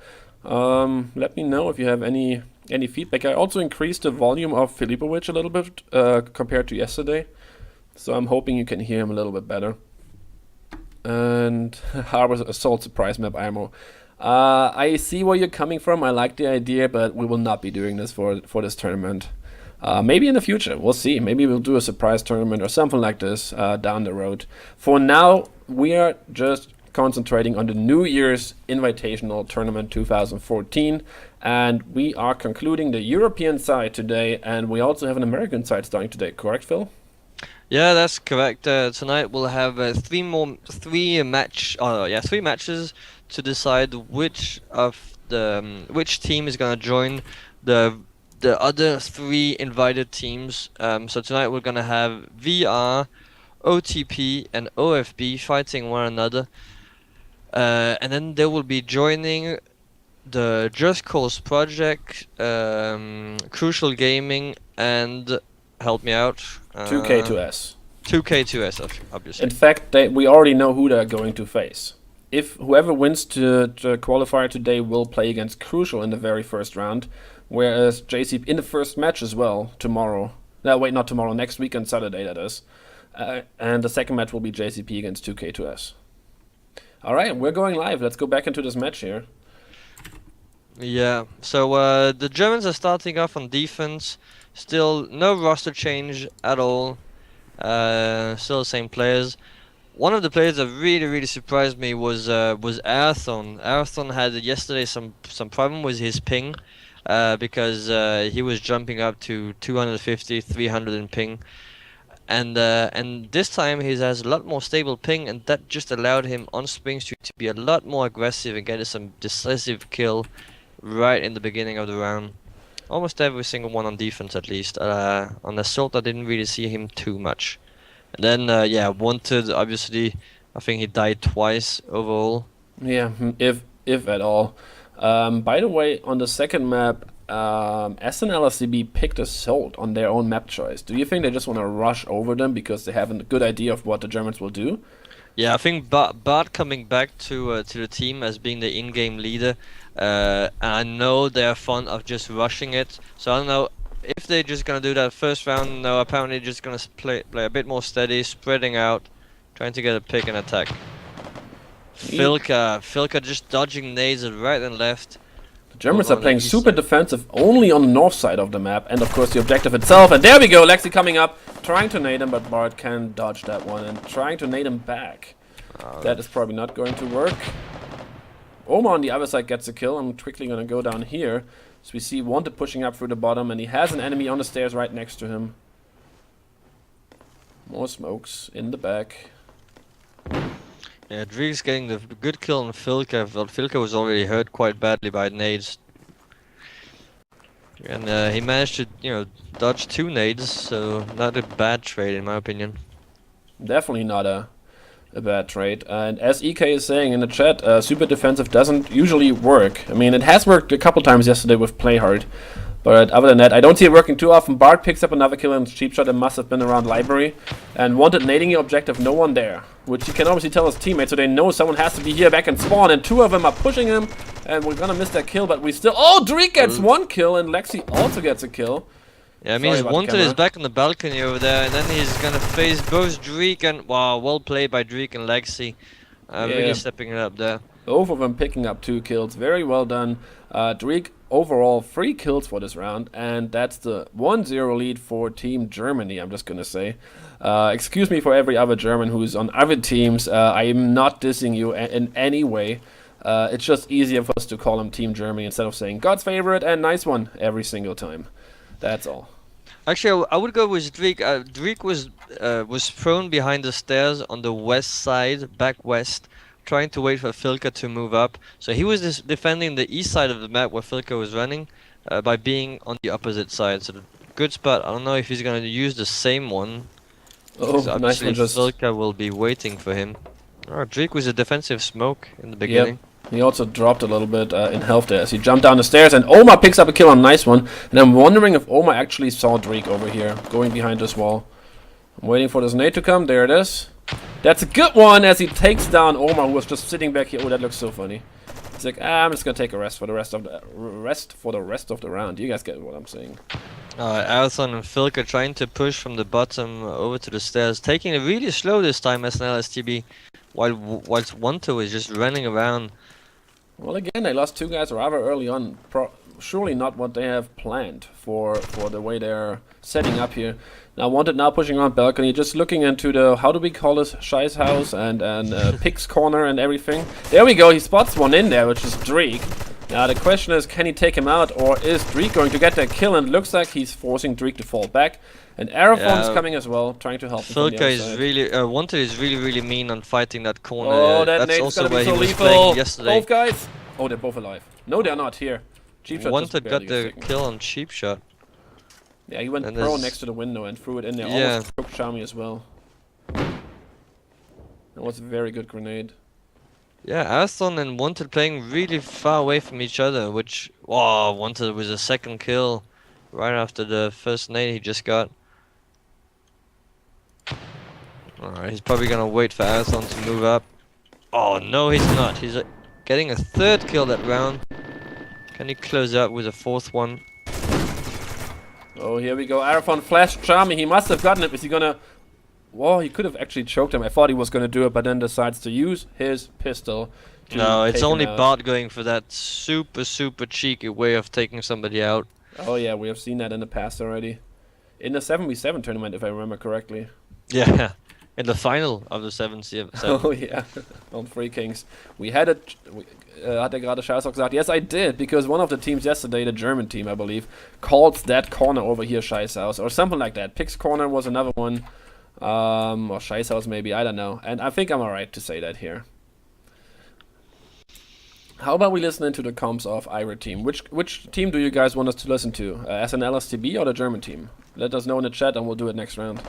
[SPEAKER 1] Let me know if you have any feedback. I also increased the volume of Filipovic a little bit compared to yesterday, so I'm hoping you can hear him a little bit better. And Harbor Assault Surprise Map ammo. I see where you're coming from. I like the idea, but we will not be doing this for this tournament. Maybe in the future, we'll see. Maybe we'll do a surprise tournament or something like this down the road. For now, we are just concentrating on the New Year's Invitational Tournament 2014, and we are concluding the European side today, and we also have an American side starting today. Correct, Phil?
[SPEAKER 2] Yeah, that's correct. Tonight we'll have 3 matches to decide which of the which team is gonna join the other 3 invited teams. So tonight we're gonna have VR, OTP, and OFB fighting one another, and then they will be joining the Just Cause Project, Crucial Gaming, and help me out.
[SPEAKER 1] 2K2S.
[SPEAKER 2] 2K2S, obviously.
[SPEAKER 1] In fact, we already know who they're going to face. If whoever wins the qualifier today will play against Crucial in the very first round, whereas JC in the first match as well tomorrow. No, wait, not tomorrow. Next week on Saturday, that is. And the second match will be JCP against 2K2S. All right, we're going live. Let's go back into this match here.
[SPEAKER 2] Yeah. So the Germans are starting off on defense. Still no roster change at all. Still the same players. One of the players that really surprised me was Arathon. Arathon had yesterday some problem with his ping, because he was jumping up to 250, 300 in ping, and this time he has a lot more stable ping, and that just allowed him on Spring Street to be a lot more aggressive and get some decisive kill right in the beginning of the round. Almost every single one on defense, at least. On Assault, I didn't really see him too much. And then, yeah, Wanted, obviously, I think he died twice overall.
[SPEAKER 1] Yeah, if at all. By the way, on the second map, SNLSTB picked Assault on their own map choice. Do you think they just want to rush over them because they have a good idea of what the Germans will do?
[SPEAKER 2] Yeah, I think Bart coming back to the team as being the in-game leader. And I know they're fond of just rushing it, so I don't know if they're just gonna do that first round. No, apparently just gonna play a bit more steady, spreading out, trying to get a pick and attack. Filka just dodging nades right and left.
[SPEAKER 1] The Germans are playing super defensive only on the north side of the map, and of course the objective itself. And there we go, Lexi coming up, trying to nade him, but Bart can dodge that one and trying to nade him back. That is probably not going to work. Oma on the other side gets a kill. I'm quickly going to go down here. So we see Wanted pushing up through the bottom, and he has an enemy on the stairs right next to him. More smokes in the back.
[SPEAKER 2] Yeah, Dreek's getting the good kill on Filka, but Filka was already hurt quite badly by nades. And he managed to, dodge 2 nades, so not a bad trade in my opinion.
[SPEAKER 1] Definitely not a bad trade. And as EK is saying in the chat, super defensive doesn't usually work. I mean, it has worked a couple times yesterday with Play Hard, but other than that, I don't see it working too often. Bart picks up another kill in cheap shot. It must have been around library, and Wanted nading the objective, no one there, which he can obviously tell his teammates, so they know someone has to be here back in spawn, and 2 of them are pushing him, and we're gonna miss that kill, but we still... Oh, Dreek gets 1 kill, and Lexi also gets a kill.
[SPEAKER 2] Yeah, I mean, Wanted is back on the balcony over there, and then he's gonna face both Dreek and... Wow, well played by Dreek and Lexi. Really stepping it up there.
[SPEAKER 1] Both of them picking up 2 kills. Very well done. Dreek overall 3 kills for this round, and that's the 1-0 lead for Team Germany, I'm just gonna say. Excuse me for every other German who's on other teams. I am not dissing you in any way. It's just easier for us to call him Team Germany instead of saying God's favorite and nice one every single time. That's all.
[SPEAKER 2] Actually, I would go with Dreek. Dreek was thrown behind the stairs on the west side, back west, trying to wait for Filka to move up. So he was defending the east side of the map where Filka was running, by being on the opposite side. So the good spot. I don't know if he's gonna use the same one.
[SPEAKER 1] Oh,
[SPEAKER 2] Because
[SPEAKER 1] nice
[SPEAKER 2] obviously
[SPEAKER 1] one. Just
[SPEAKER 2] Vilka will be waiting for him. Oh, Drake was a defensive smoke in the beginning.
[SPEAKER 1] he also dropped a little bit in health there as he jumped down the stairs, and Omar picks up a kill on a nice one. And I'm wondering if Omar actually saw Drake over here going behind this wall. I'm waiting for this nade to come. There it is. That's a good one as he takes down Omar, who was just sitting back here. Oh, that looks so funny. He's like, I'm just gonna take a rest for the rest of the round. You guys get what I'm saying.
[SPEAKER 2] Arathon and Filka trying to push from the bottom over to the stairs, taking it really slow this time, SNLSTB, whilst Wanto is just running around.
[SPEAKER 1] Well, again, they lost 2 guys rather early on. Surely not what they have planned for the way they're setting up here. Now, Wanted now pushing on balcony, just looking into the, how do we call this, Shai's house and Pig's corner and everything. There we go, he spots one in there, which is Drake. Now, the question is, can he take him out, or is Drake going to get that kill? And it looks like he's forcing Drake to fall back. And Arafon's coming as well, trying to help him from the
[SPEAKER 2] Filka
[SPEAKER 1] other
[SPEAKER 2] is
[SPEAKER 1] side.
[SPEAKER 2] really, Wanted is really mean on fighting that corner.
[SPEAKER 1] Oh, that
[SPEAKER 2] that's
[SPEAKER 1] nade's
[SPEAKER 2] also
[SPEAKER 1] gonna
[SPEAKER 2] where
[SPEAKER 1] be
[SPEAKER 2] he
[SPEAKER 1] so
[SPEAKER 2] was
[SPEAKER 1] lethal.
[SPEAKER 2] playing yesterday.
[SPEAKER 1] Both guys. Oh, they're both alive. No, they're not here. Cheap shot
[SPEAKER 2] Wanted
[SPEAKER 1] just
[SPEAKER 2] got
[SPEAKER 1] barely
[SPEAKER 2] the
[SPEAKER 1] taken.
[SPEAKER 2] kill on Cheap Shot.
[SPEAKER 1] Yeah, he went
[SPEAKER 2] And
[SPEAKER 1] pro
[SPEAKER 2] there's-
[SPEAKER 1] next to the window and threw it in there.
[SPEAKER 2] Yeah.
[SPEAKER 1] Almost took Shami as well. That was a very good grenade.
[SPEAKER 2] Yeah, Arathon and Wanted playing really far away from each other, which, wow, Wanted was a second kill right after the first nade he just got. Alright, he's probably gonna wait for Arathon to move up. Oh, no, he's not. He's getting a third kill that round. Can he close out with a fourth one?
[SPEAKER 1] Oh, here we go. Arafon flashed Shami. He must have gotten it. Is he gonna... Whoa, he could have actually choked him. I thought he was gonna do it, but then decides to use his pistol. To
[SPEAKER 2] No, it's
[SPEAKER 1] take him
[SPEAKER 2] only
[SPEAKER 1] out.
[SPEAKER 2] Bart going for that super cheeky way of taking somebody out.
[SPEAKER 1] Oh yeah, we have seen that in the past already. In the 7v7 tournament, if I remember correctly.
[SPEAKER 2] Yeah, in the final of the 7v7.
[SPEAKER 1] Oh yeah, on Free Kings. We had it. Hat gerade Scheißock gesagt? Yes, I did, because one of the teams yesterday, the German team, I believe, called that corner over here Scheißhaus or something like that. Pig's corner was another one, or Scheißhaus maybe. I don't know. And I think I'm alright to say that here. How about we listen into the comms of Ira team? Which team do you guys want us to listen to? SNLSTB or the German team? Let us know in the chat, and we'll do it next round.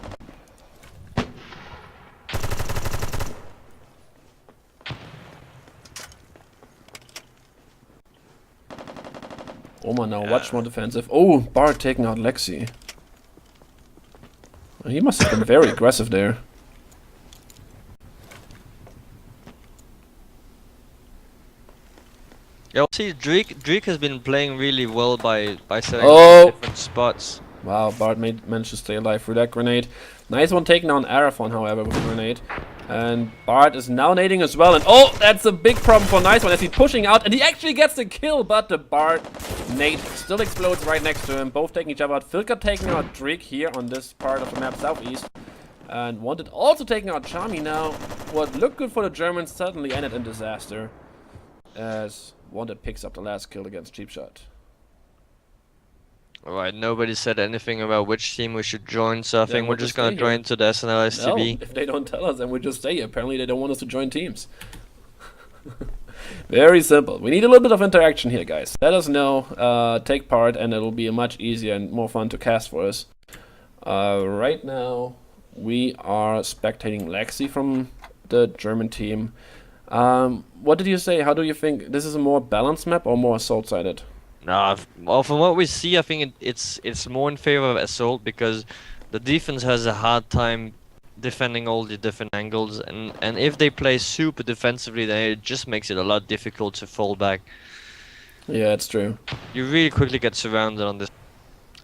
[SPEAKER 1] Omar now, watch more defensive. Oh, Bart taking out Lexi. He must have been very aggressive there.
[SPEAKER 2] Yeah, see, Drake has been playing really well by setting
[SPEAKER 1] Oh!
[SPEAKER 2] up different spots.
[SPEAKER 1] Wow, Bart managed to stay alive through that grenade. Nice one taken on Araphon, however, with a grenade. And Bart is now nading as well. And oh, that's a big problem for Nice One as he's pushing out. And he actually gets the kill, but the Bart nade still explodes right next to him. Both taking each other out. Filka taking out Drake here on this part of the map southeast. And Wanted also taking out Chami now. What looked good for the Germans suddenly ended in disaster. As Wanted picks up the last kill against Cheap Shot.
[SPEAKER 2] Alright, nobody said anything about which team we should join, so I think
[SPEAKER 1] we'll
[SPEAKER 2] we're
[SPEAKER 1] just
[SPEAKER 2] just gonna
[SPEAKER 1] stay here.
[SPEAKER 2] join to the SNLSTB.
[SPEAKER 1] No, if they don't tell us, then we just stay here. Apparently they don't want us to join teams. Very simple. We need a little bit of interaction here, guys. Let us know, take part, and it'll be much easier and more fun to cast for us. Right now, we are spectating Lexi from the German team. What did you say? How do you think? This is a more balanced map or more assault-sided?
[SPEAKER 2] Nah, well, from what we see, I think it's more in favor of Assault because the defense has a hard time defending all the different angles, and if they play super defensively, then it just makes it a lot difficult to fall back.
[SPEAKER 1] Yeah, it's true.
[SPEAKER 2] You really quickly get surrounded on this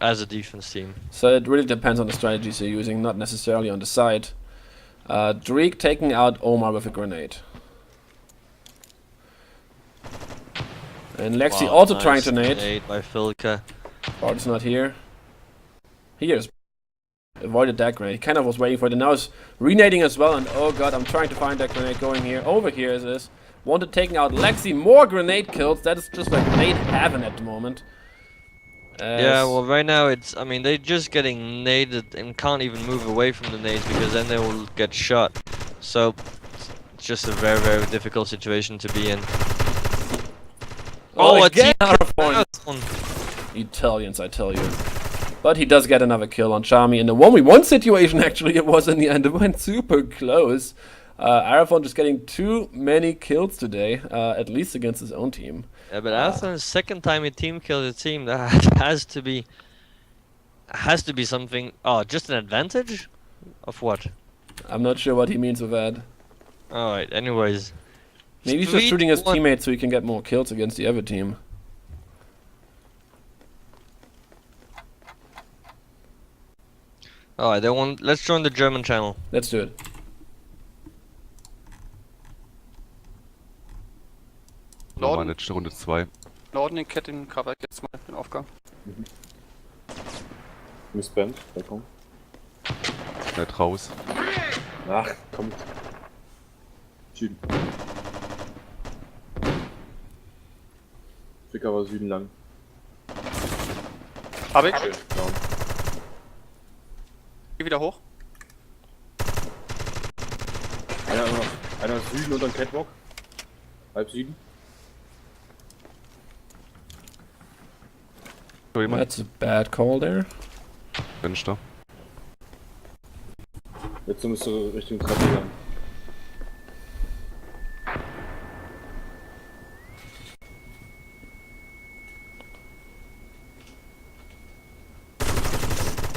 [SPEAKER 2] as a defense team.
[SPEAKER 1] So it really depends on the strategies you're using, not necessarily on the side. Drake taking out Omar with a grenade. And Lexi
[SPEAKER 2] Wow,
[SPEAKER 1] also
[SPEAKER 2] nice
[SPEAKER 1] trying to nade.
[SPEAKER 2] grenade by Filka.
[SPEAKER 1] Bart is not here. He is. Avoided that grenade. He kind of was waiting for it. And now is renading as well. And oh god, I'm trying to find that grenade going here. Over here is this. Wanted taking out Lexi. More grenade kills. That is just like grenade heaven at the moment.
[SPEAKER 2] Yeah, well, right now it's. I mean, they're just getting naded and can't even move away from the nades because then they will get shot. So it's just a very difficult situation to be in.
[SPEAKER 1] Oh,
[SPEAKER 2] a
[SPEAKER 1] again
[SPEAKER 2] team
[SPEAKER 1] out of point.
[SPEAKER 2] on.
[SPEAKER 1] Italians, I tell you. But he does get another kill on Charmy in the 1v1 situation. Actually, it was in the end. It went super close. Araphon just getting too many kills today, at least against his own team.
[SPEAKER 2] Yeah, but Araphon's second time he team killed a team, that has to be something. Oh, just an advantage? Of what?
[SPEAKER 1] I'm not sure what he means with that.
[SPEAKER 2] Alright, anyways.
[SPEAKER 1] Maybe he's just shooting his
[SPEAKER 2] 3-1.
[SPEAKER 1] teammates so he can get more kills against the other team.
[SPEAKER 2] Alright, let's join the German channel.
[SPEAKER 1] Let's do it.
[SPEAKER 10] Nochmal letzte Runde 2.
[SPEAKER 11] Norden den Ketten cover ich jetzt mal den Aufgang.
[SPEAKER 3] Missband, Balkon.
[SPEAKER 10] Nicht raus.
[SPEAKER 3] Ach, kommt. Süden. Ficker war Süden lang.
[SPEAKER 11] Hab ich.
[SPEAKER 3] Schön, down.
[SPEAKER 11] Geh wieder hoch.
[SPEAKER 3] Einer ist Süden unter dem Catwalk. Halb Süden.
[SPEAKER 10] So jemand?
[SPEAKER 1] That's a bad call there.
[SPEAKER 10] Fenster.
[SPEAKER 3] Jetzt müsste Richtung Treppe gegangen.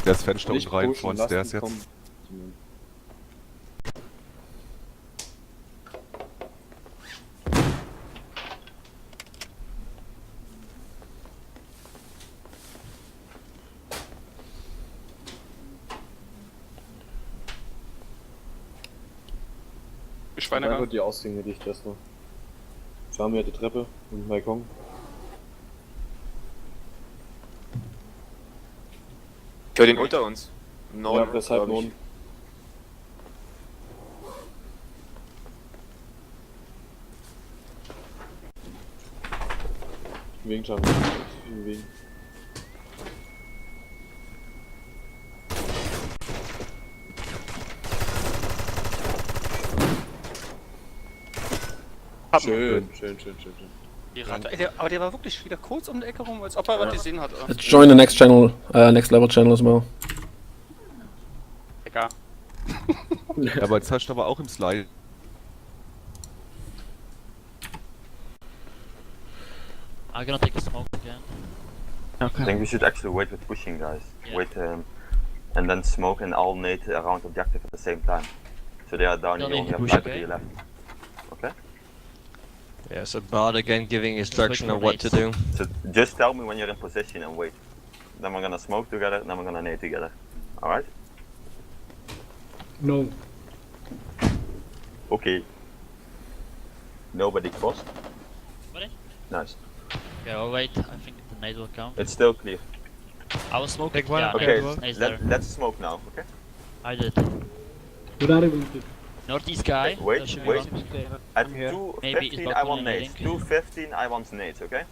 [SPEAKER 10] Der ist Fenster
[SPEAKER 3] Nicht
[SPEAKER 10] und rein
[SPEAKER 3] pushen,
[SPEAKER 10] vor uns,
[SPEAKER 3] lassen,
[SPEAKER 10] der ist jetzt.
[SPEAKER 3] kommen.
[SPEAKER 11] Schweinegang.
[SPEAKER 3] Einfach die Ausgänge dicht erstmal. Charmy hat die Treppe und den Balkon.
[SPEAKER 4] Ich höre den unter uns. Im
[SPEAKER 3] Ja,
[SPEAKER 4] Norden,
[SPEAKER 3] weshalb
[SPEAKER 4] glaub ich.
[SPEAKER 3] Norden? Wegen Charmy. Wegen. Schön.
[SPEAKER 11] Die Ratte. Ey, aber der war wirklich wieder kurz um die Ecke rum, als ob er was gesehen hat.
[SPEAKER 1] Let's join the next channel, next level channel as well.
[SPEAKER 11] Egal.
[SPEAKER 10] Ja, aber jetzt hast du aber auch im Slide.
[SPEAKER 7] I'm gonna take a smoke again.
[SPEAKER 3] Okay.
[SPEAKER 12] I think we should actually wait with pushing, guys.
[SPEAKER 7] Yeah.
[SPEAKER 12] Wait, and then smoke and all nade around objective at the same time. So they are down,
[SPEAKER 7] Don't
[SPEAKER 12] you
[SPEAKER 7] need
[SPEAKER 12] only
[SPEAKER 7] to
[SPEAKER 12] have
[SPEAKER 7] push,
[SPEAKER 12] library
[SPEAKER 7] okay?
[SPEAKER 12] left. Okay?
[SPEAKER 2] Yeah, so Bard again giving instruction
[SPEAKER 7] for
[SPEAKER 2] on what to
[SPEAKER 7] nades.
[SPEAKER 2] do.
[SPEAKER 12] So just tell me when you're in position and wait. Then we're gonna smoke together, then we're gonna nade together. Alright?
[SPEAKER 9] No.
[SPEAKER 12] Okay. Nobody crossed?
[SPEAKER 7] Nobody?
[SPEAKER 12] Nice.
[SPEAKER 7] Okay, I'll wait. I think the nade will count.
[SPEAKER 12] It's still clear.
[SPEAKER 7] I was smoking.
[SPEAKER 8] Take one,
[SPEAKER 7] Yeah,
[SPEAKER 12] Okay,
[SPEAKER 7] nades there.
[SPEAKER 12] let's smoke now, okay?
[SPEAKER 7] I did.
[SPEAKER 9] Where are you going to?
[SPEAKER 7] Northeast guy.
[SPEAKER 12] Wait,
[SPEAKER 7] there should be
[SPEAKER 12] wait.
[SPEAKER 7] one.
[SPEAKER 12] At
[SPEAKER 6] I'm here.
[SPEAKER 7] 'Maybe it's
[SPEAKER 12] 2:15 I
[SPEAKER 7] balcony
[SPEAKER 12] want nades.
[SPEAKER 7] nading.
[SPEAKER 12] 2:15 I want nades, okay?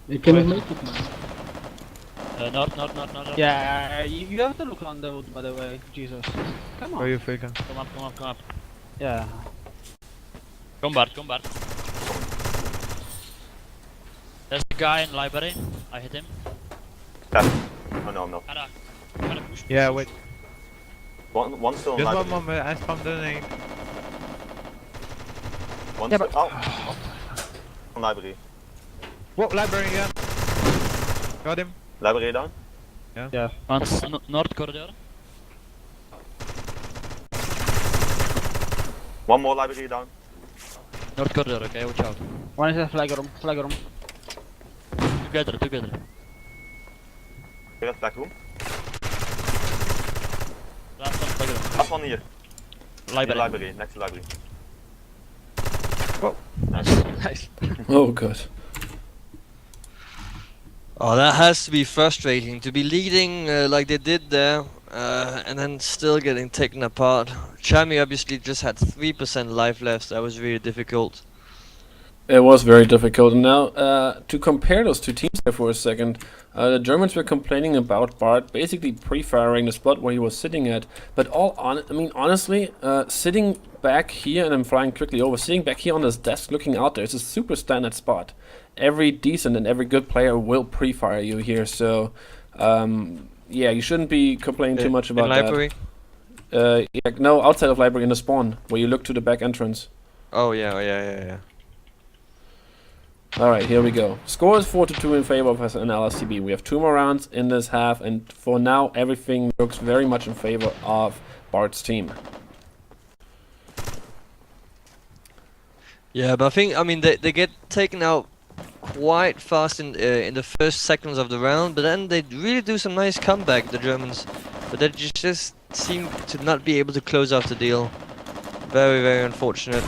[SPEAKER 9] You cannot make it, man.
[SPEAKER 7] North.
[SPEAKER 6] Yeah, you have to look on the wood, by the way. Jesus. Come
[SPEAKER 8] Where
[SPEAKER 6] on.
[SPEAKER 8] you faker?
[SPEAKER 7] Come up.
[SPEAKER 6] Yeah.
[SPEAKER 7] Come Bart. There's a guy in library. I hit him.
[SPEAKER 12] Left. Oh no, no.
[SPEAKER 7] Ara, gotta push.
[SPEAKER 8] Yeah, wait.
[SPEAKER 12] One still in
[SPEAKER 8] Just one
[SPEAKER 12] library.
[SPEAKER 8] moment, I spammed the nade.
[SPEAKER 12] One
[SPEAKER 6] Yeah,
[SPEAKER 12] still.
[SPEAKER 6] but-
[SPEAKER 12] Oh! On library.
[SPEAKER 8] Whoa, library, yeah. Got him.
[SPEAKER 12] Library down.
[SPEAKER 7] One's north corridor.
[SPEAKER 12] One more library down.
[SPEAKER 7] North corridor, okay, watch out.
[SPEAKER 6] One is a flag room.
[SPEAKER 7] Together.
[SPEAKER 12] Here at back room.
[SPEAKER 7] Last one, flag room.
[SPEAKER 12] Last one here.
[SPEAKER 7] Library.
[SPEAKER 12] Library. Next to library.
[SPEAKER 7] Nice.
[SPEAKER 1] Oh god.
[SPEAKER 2] Oh, that has to be frustrating to be leading like they did there, and then still getting taken apart. Chami obviously just had 3% life left. That was really difficult.
[SPEAKER 1] It was very difficult. And now, to compare those two teams there for a second, the Germans were complaining about Bart basically pre-firing the spot where he was sitting at. But honestly, sitting back here, and I'm flying quickly over, sitting back here on this desk looking out there, it's a super standard spot. Every decent and every good player will pre-fire you here, so Yeah, you shouldn't be complaining too much about
[SPEAKER 2] in library?
[SPEAKER 1] that. Yeah, no, outside of library in the spawn, where you look to the back entrance.
[SPEAKER 2] Oh yeah.
[SPEAKER 1] Alright, here we go. Score is 4-2 in favor of SNLSTB. We have 2 more rounds in this half, and for now, everything looks very much in favor of Bart's team.
[SPEAKER 2] Yeah, but I mean, they get taken out quite fast in the first seconds of the round, but then they really do some nice comeback, the Germans. But they just seem to not be able to close out the deal. Very, very unfortunate.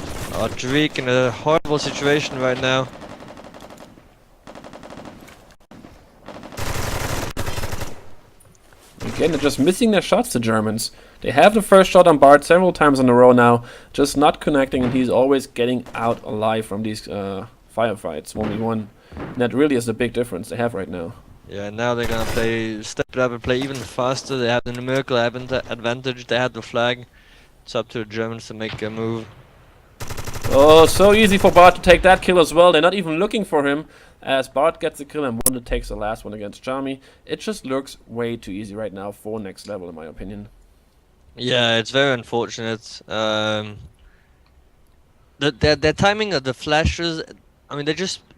[SPEAKER 2] Drake in a horrible situation right now.
[SPEAKER 1] Again, they're just missing their shots, the Germans. They have the first shot on Bart several times in a row now, just not connecting, and he's always getting out alive from these firefights, 1v1. And that really is the big difference they have right now.
[SPEAKER 2] Yeah, now they're gonna step it up and play even faster. They have the numerical advantage, they had the flag. It's up to the Germans to make a move.
[SPEAKER 1] Oh, so easy for Bart to take that kill as well. They're not even looking for him, as Bart gets the kill and Wonder takes the last one against Charmy. It just looks way too easy right now for next level, in my opinion.
[SPEAKER 2] Yeah, it's very unfortunate. The timing of the flashes, I mean,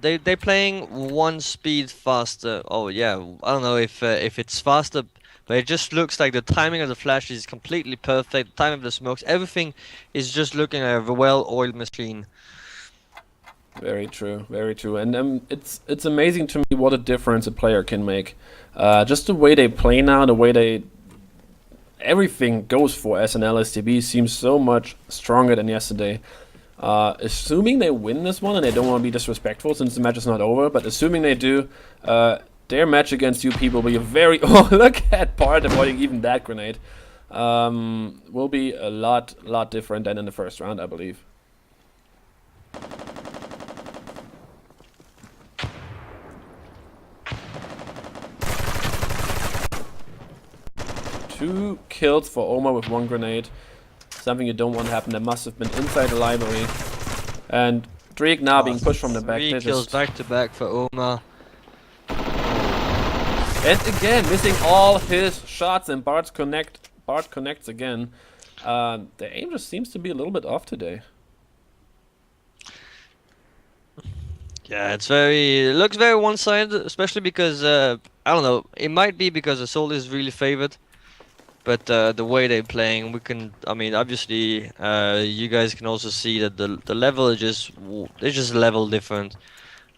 [SPEAKER 2] they're playing one speed faster. Oh yeah, I don't know if it's faster, but it just looks like the timing of the flash is completely perfect. The timing of the smokes, everything is just looking like a well-oiled machine.
[SPEAKER 1] Very true, very true. And it's amazing to me what a difference a player can make. Just the way they play now, the way everything goes for SNLSTB seems so much stronger than yesterday. Assuming they win this one, and they don't want to be disrespectful since the match is not over, but assuming they do, their match against you people will be a very... Oh, look at Bart avoiding even that grenade. Will be a lot different than in the first round, I believe. Two kills for Omar with 1 grenade. Something you don't want to happen. That must have been inside the library. And Drake now being pushed from the back.
[SPEAKER 2] 3 kills back to back for Omar.
[SPEAKER 1] And again, missing all his shots, and Bart connects again. The aim just seems to be a little bit off today.
[SPEAKER 2] Yeah, it looks very one-sided, especially because I don't know. It might be because Assault is really favored. But the way they're playing, I mean, obviously, you guys can also see that the level is just level different.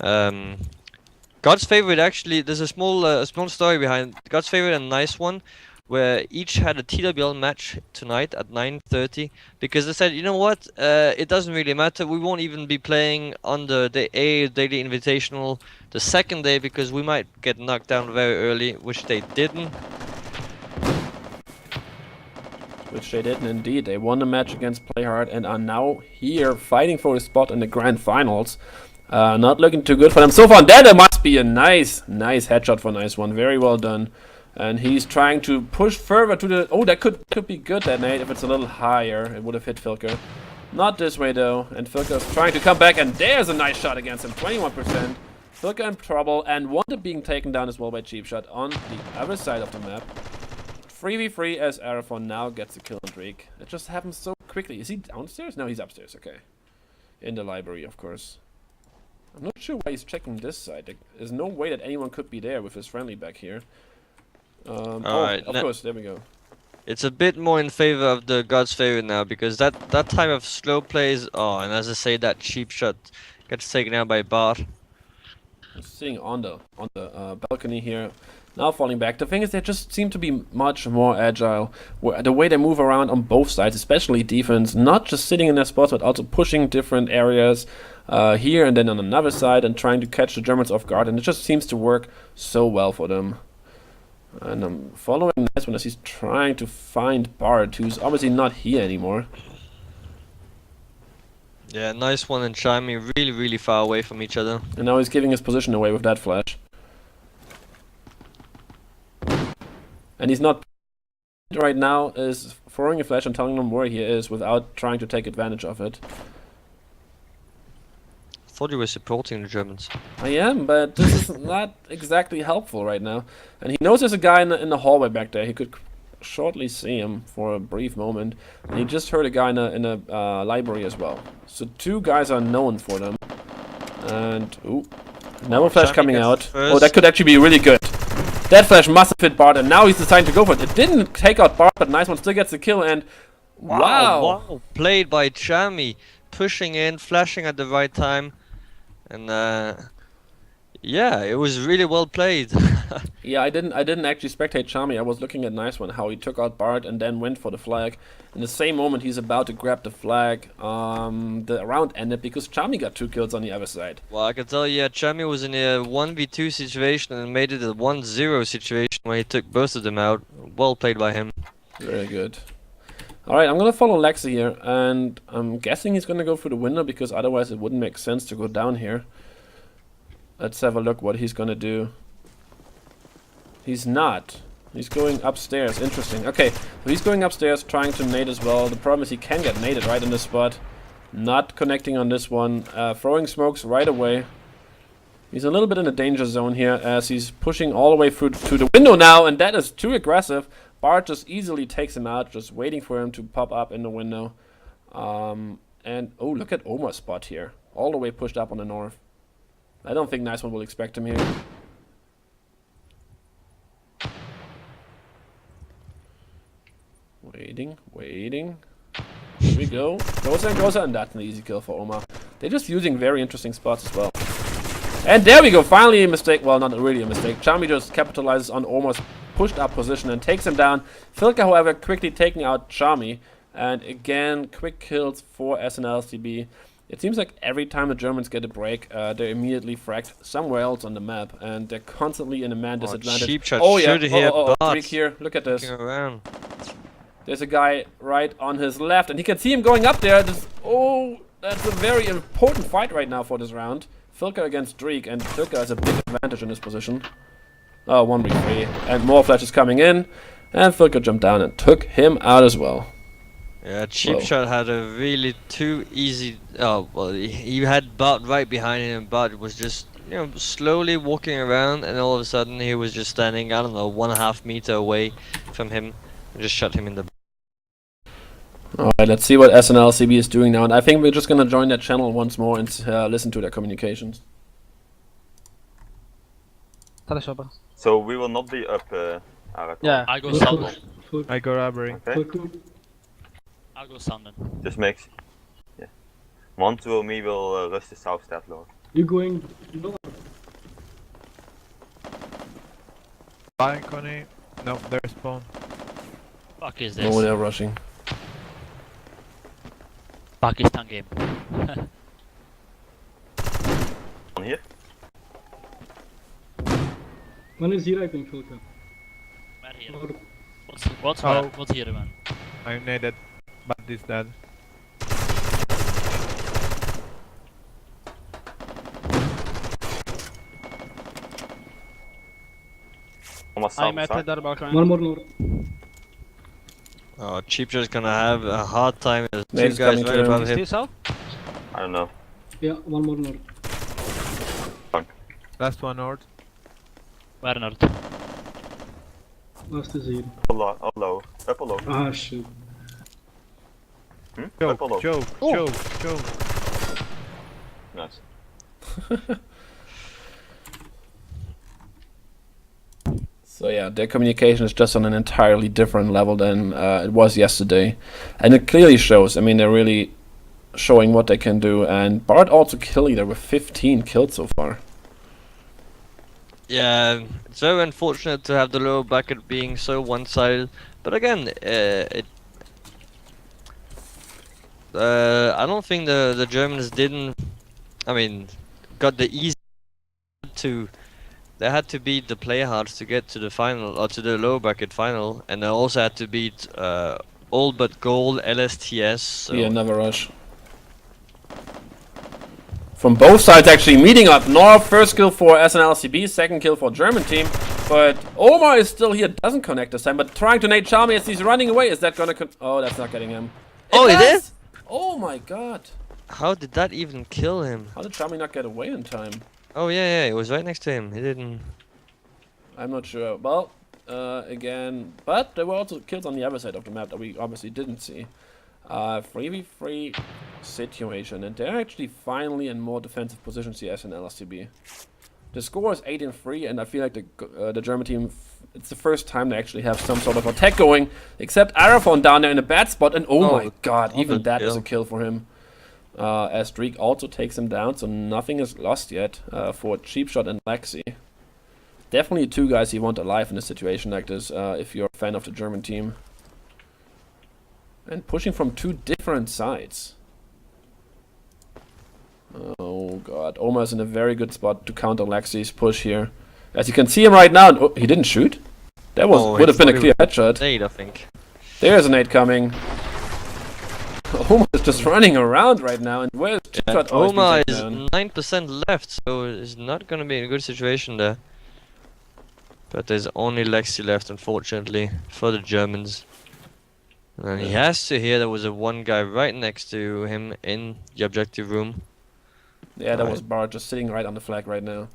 [SPEAKER 2] God's Favorite, actually, there's a small story behind God's Favorite and Nice One, where each had a TWL match tonight at 9:30, because they said, you know what, it doesn't really matter. We won't even be playing on the AAO-DAILY Invitational the second day because we might get knocked down very early, which they didn't.
[SPEAKER 1] Which they didn't indeed. They won the match against Playhard and are now here fighting for a spot in the grand finals. Not looking too good for them so far. That must be a nice headshot for Nice One. Very well done. And he's trying to push further to the... Oh, that could be good, that nade. If it's a little higher, it would have hit Filker. Not this way, though. And Filker's trying to come back, and there's a nice shot against him. 21%. Filker in trouble, and Wonder being taken down as well by Cheap Shot on the other side of the map. 3v3 as Araphon now gets the kill on Drake. It just happens so quickly. Is he downstairs? No, he's upstairs. Okay. In the library, of course. I'm not sure why he's checking this side. There's no way that anyone could be there with his friendly back here.
[SPEAKER 2] Alright,
[SPEAKER 1] of course, there we go.
[SPEAKER 2] It's a bit more in favor of the God's Favorite now, because that type of slow plays... Oh, and as I say, that Cheap Shot gets taken out by Bart.
[SPEAKER 1] I'm sitting on the balcony here. Now falling back. The thing is, they just seem to be much more agile. The way they move around on both sides, especially defense, not just sitting in their spots, but also pushing different areas here and then on another side and trying to catch the Germans off guard. And it just seems to work so well for them. And I'm following Nice One as he's trying to find Bart, who's obviously not here anymore.
[SPEAKER 2] Yeah, Nice One and Chimey really far away from each other.
[SPEAKER 1] And now he's giving his position away with that flash. And he's not right now is throwing a flash and telling them where he is without trying to take advantage of it.
[SPEAKER 2] thought you were supporting the Germans.
[SPEAKER 1] I am, but this is not exactly helpful right now. And he knows there's a guy in the hallway back there. He could shortly see him for a brief moment. And he just heard a guy in a library as well. So 2 guys are known for them. And, ooh, now a flash
[SPEAKER 2] Shami
[SPEAKER 1] coming
[SPEAKER 2] gets
[SPEAKER 1] out.
[SPEAKER 2] first.
[SPEAKER 1] Oh, that could actually be really good. That flash must have hit Bart, and now he's deciding to go for it. It didn't take out Bart, but Nice One still gets the kill, and wow.
[SPEAKER 2] Played by Chami, pushing in, flashing at the right time, and yeah, it was really well played.
[SPEAKER 1] Yeah, I didn't actually spectate Chami. I was looking at Nice One, how he took out Bart and then went for the flag. In the same moment he's about to grab the flag, the round ended because Chami got 2 kills on the other side.
[SPEAKER 2] Well, I can tell you, Chami was in a 1v2 situation and made it a 1-0 situation where he took both of them out. Well played by him.
[SPEAKER 1] Very good. Alright, I'm gonna follow Lexi here, and I'm guessing he's gonna go through the window because otherwise it wouldn't make sense to go down here. Let's have a look what he's gonna do. He's not. He's going upstairs. Interesting. Okay, so he's going upstairs trying to nade as well. The problem is he can get naded right in this spot. Not connecting on this one. Throwing smokes right away. He's a little bit in a danger zone here as he's pushing all the way through to the window now, and that is too aggressive. Bart just easily takes him out, just waiting for him to pop up in the window. And oh, look at Omar's spot here. All the way pushed up on the north. I don't think Nice One will expect him here. Waiting. Here we go. Goes and that's an easy kill for Omar. They're just using very interesting spots as well. And there we go, finally a mistake. Well, not really a mistake. Chami just capitalizes on Omar's pushed up position and takes him down. Filka, however, quickly taking out Chami. And again, quick kills for SNLSTB. It seems like every time the Germans get a break, they're immediately fragged somewhere else on the map, and they're constantly in a man disadvantage.
[SPEAKER 2] Cheap shot
[SPEAKER 1] Oh yeah,
[SPEAKER 2] should hear
[SPEAKER 1] Freak here, look at this.
[SPEAKER 2] around.
[SPEAKER 1] There's a guy right on his left, and he can see him going up there. That's a very important fight right now for this round. Filka against Dreek, and Filka has a big advantage in this position. Oh, 1v3, and more flashes coming in, and Filka jumped down and took him out as well.
[SPEAKER 2] Yeah, Cheap Shot had a really too easy. Oh well, he had Bart right behind him. Bart was just, you know, slowly walking around, and all of a sudden he was just standing, I don't know, 1.5 meter away from him, and just shot him in the.
[SPEAKER 1] Alright, let's see what SNLSTB is doing now, and I think we're just gonna join that channel once more and listen to their communications.
[SPEAKER 3] So we will not be up, Arat.
[SPEAKER 6] Yeah.
[SPEAKER 7] I go Sanden.
[SPEAKER 8] I go robbery.
[SPEAKER 3] Okay.
[SPEAKER 7] I go Sanden.
[SPEAKER 3] Just makes. Yeah. Montu me will rush the south stat lord.
[SPEAKER 9] You going north?
[SPEAKER 8] Bye, Connie. No, they're spawn.
[SPEAKER 7] Fuck is
[SPEAKER 1] No
[SPEAKER 7] this?
[SPEAKER 1] one there rushing.
[SPEAKER 7] Pakistan game.
[SPEAKER 3] On here?
[SPEAKER 9] One is here, I think, Filka.
[SPEAKER 7] Where here?
[SPEAKER 9] Or
[SPEAKER 7] What's
[SPEAKER 8] Oh.
[SPEAKER 7] what's here, man?
[SPEAKER 8] I naded, but this dead.
[SPEAKER 3] On my south
[SPEAKER 6] I'm at
[SPEAKER 3] side.
[SPEAKER 6] the balcony.
[SPEAKER 9] one more north.
[SPEAKER 2] Oh, Cheap Shot's gonna have a hard time. There's 2
[SPEAKER 1] Nate's
[SPEAKER 2] guys
[SPEAKER 1] coming to
[SPEAKER 2] right
[SPEAKER 1] him.
[SPEAKER 2] above
[SPEAKER 6] Is
[SPEAKER 2] him.
[SPEAKER 6] this out?
[SPEAKER 3] I don't know.
[SPEAKER 9] Yeah, one more north.
[SPEAKER 8] Last one north.
[SPEAKER 7] Where not?
[SPEAKER 9] Last is here.
[SPEAKER 3] Up or low. Up or low.
[SPEAKER 9] Ah, shit.
[SPEAKER 3] Up or low.
[SPEAKER 8] Joke.
[SPEAKER 3] Nice.
[SPEAKER 1] So yeah, their communication is just on an entirely different level than it was yesterday. And it clearly shows, I mean, they're really showing what they can do. And Bart also kill leader with 15 kills so far.
[SPEAKER 2] Yeah, it's very unfortunate to have the lower bracket being so one-sided. But again, I don't think the Germans didn't. I mean, got the easy to. They had to beat the playhards to get to the final, or to the lower bracket final, and they also had to beat all but gold LSTS. So
[SPEAKER 1] Yeah, never rush. From both sides actually meeting up. North, first kill for SNLSTB, second kill for German team. But Omar is still here, doesn't connect this time, but trying to nade Chami as he's running away. Is that gonna oh, that's not getting him.
[SPEAKER 2] Oh, it
[SPEAKER 1] does!
[SPEAKER 2] is?
[SPEAKER 1] Oh my god.
[SPEAKER 2] How did that even kill him?
[SPEAKER 1] How did Chami not get away in time?
[SPEAKER 2] Oh yeah, it was right next to him. He didn't.
[SPEAKER 1] I'm not sure. Well, again, but there were also kills on the other side of the map that we obviously didn't see. 3v3 situation, and they're actually finally in more defensive positions here as an LSTB. The score is 8-3, and I feel like the German team, it's the first time they actually have some sort of attack going, except Araphon down there in a bad spot, and oh my god, even that is a kill for him. As Dreek also takes him down, so nothing is lost yet for Cheapshot and Lexi. Definitely two guys you want alive in a situation like this, if you're a fan of the German team. And pushing from two different sides. Oh god, Omar's in a very good spot to counter Lexi's push here. As you can see him right now, oh, he didn't shoot? That would have been a clear headshot.
[SPEAKER 2] Nade, I think.
[SPEAKER 1] There's an nade coming. Omar is just running around right now, and where's Cheapshot?
[SPEAKER 2] Omar is 9% left, so it's not gonna be in a good situation there. But there's only Lexi left, unfortunately, for the Germans. And he has to hear there was a one guy right next to him in the objective room.
[SPEAKER 1] Yeah, that was Bart just sitting right on the flag right now.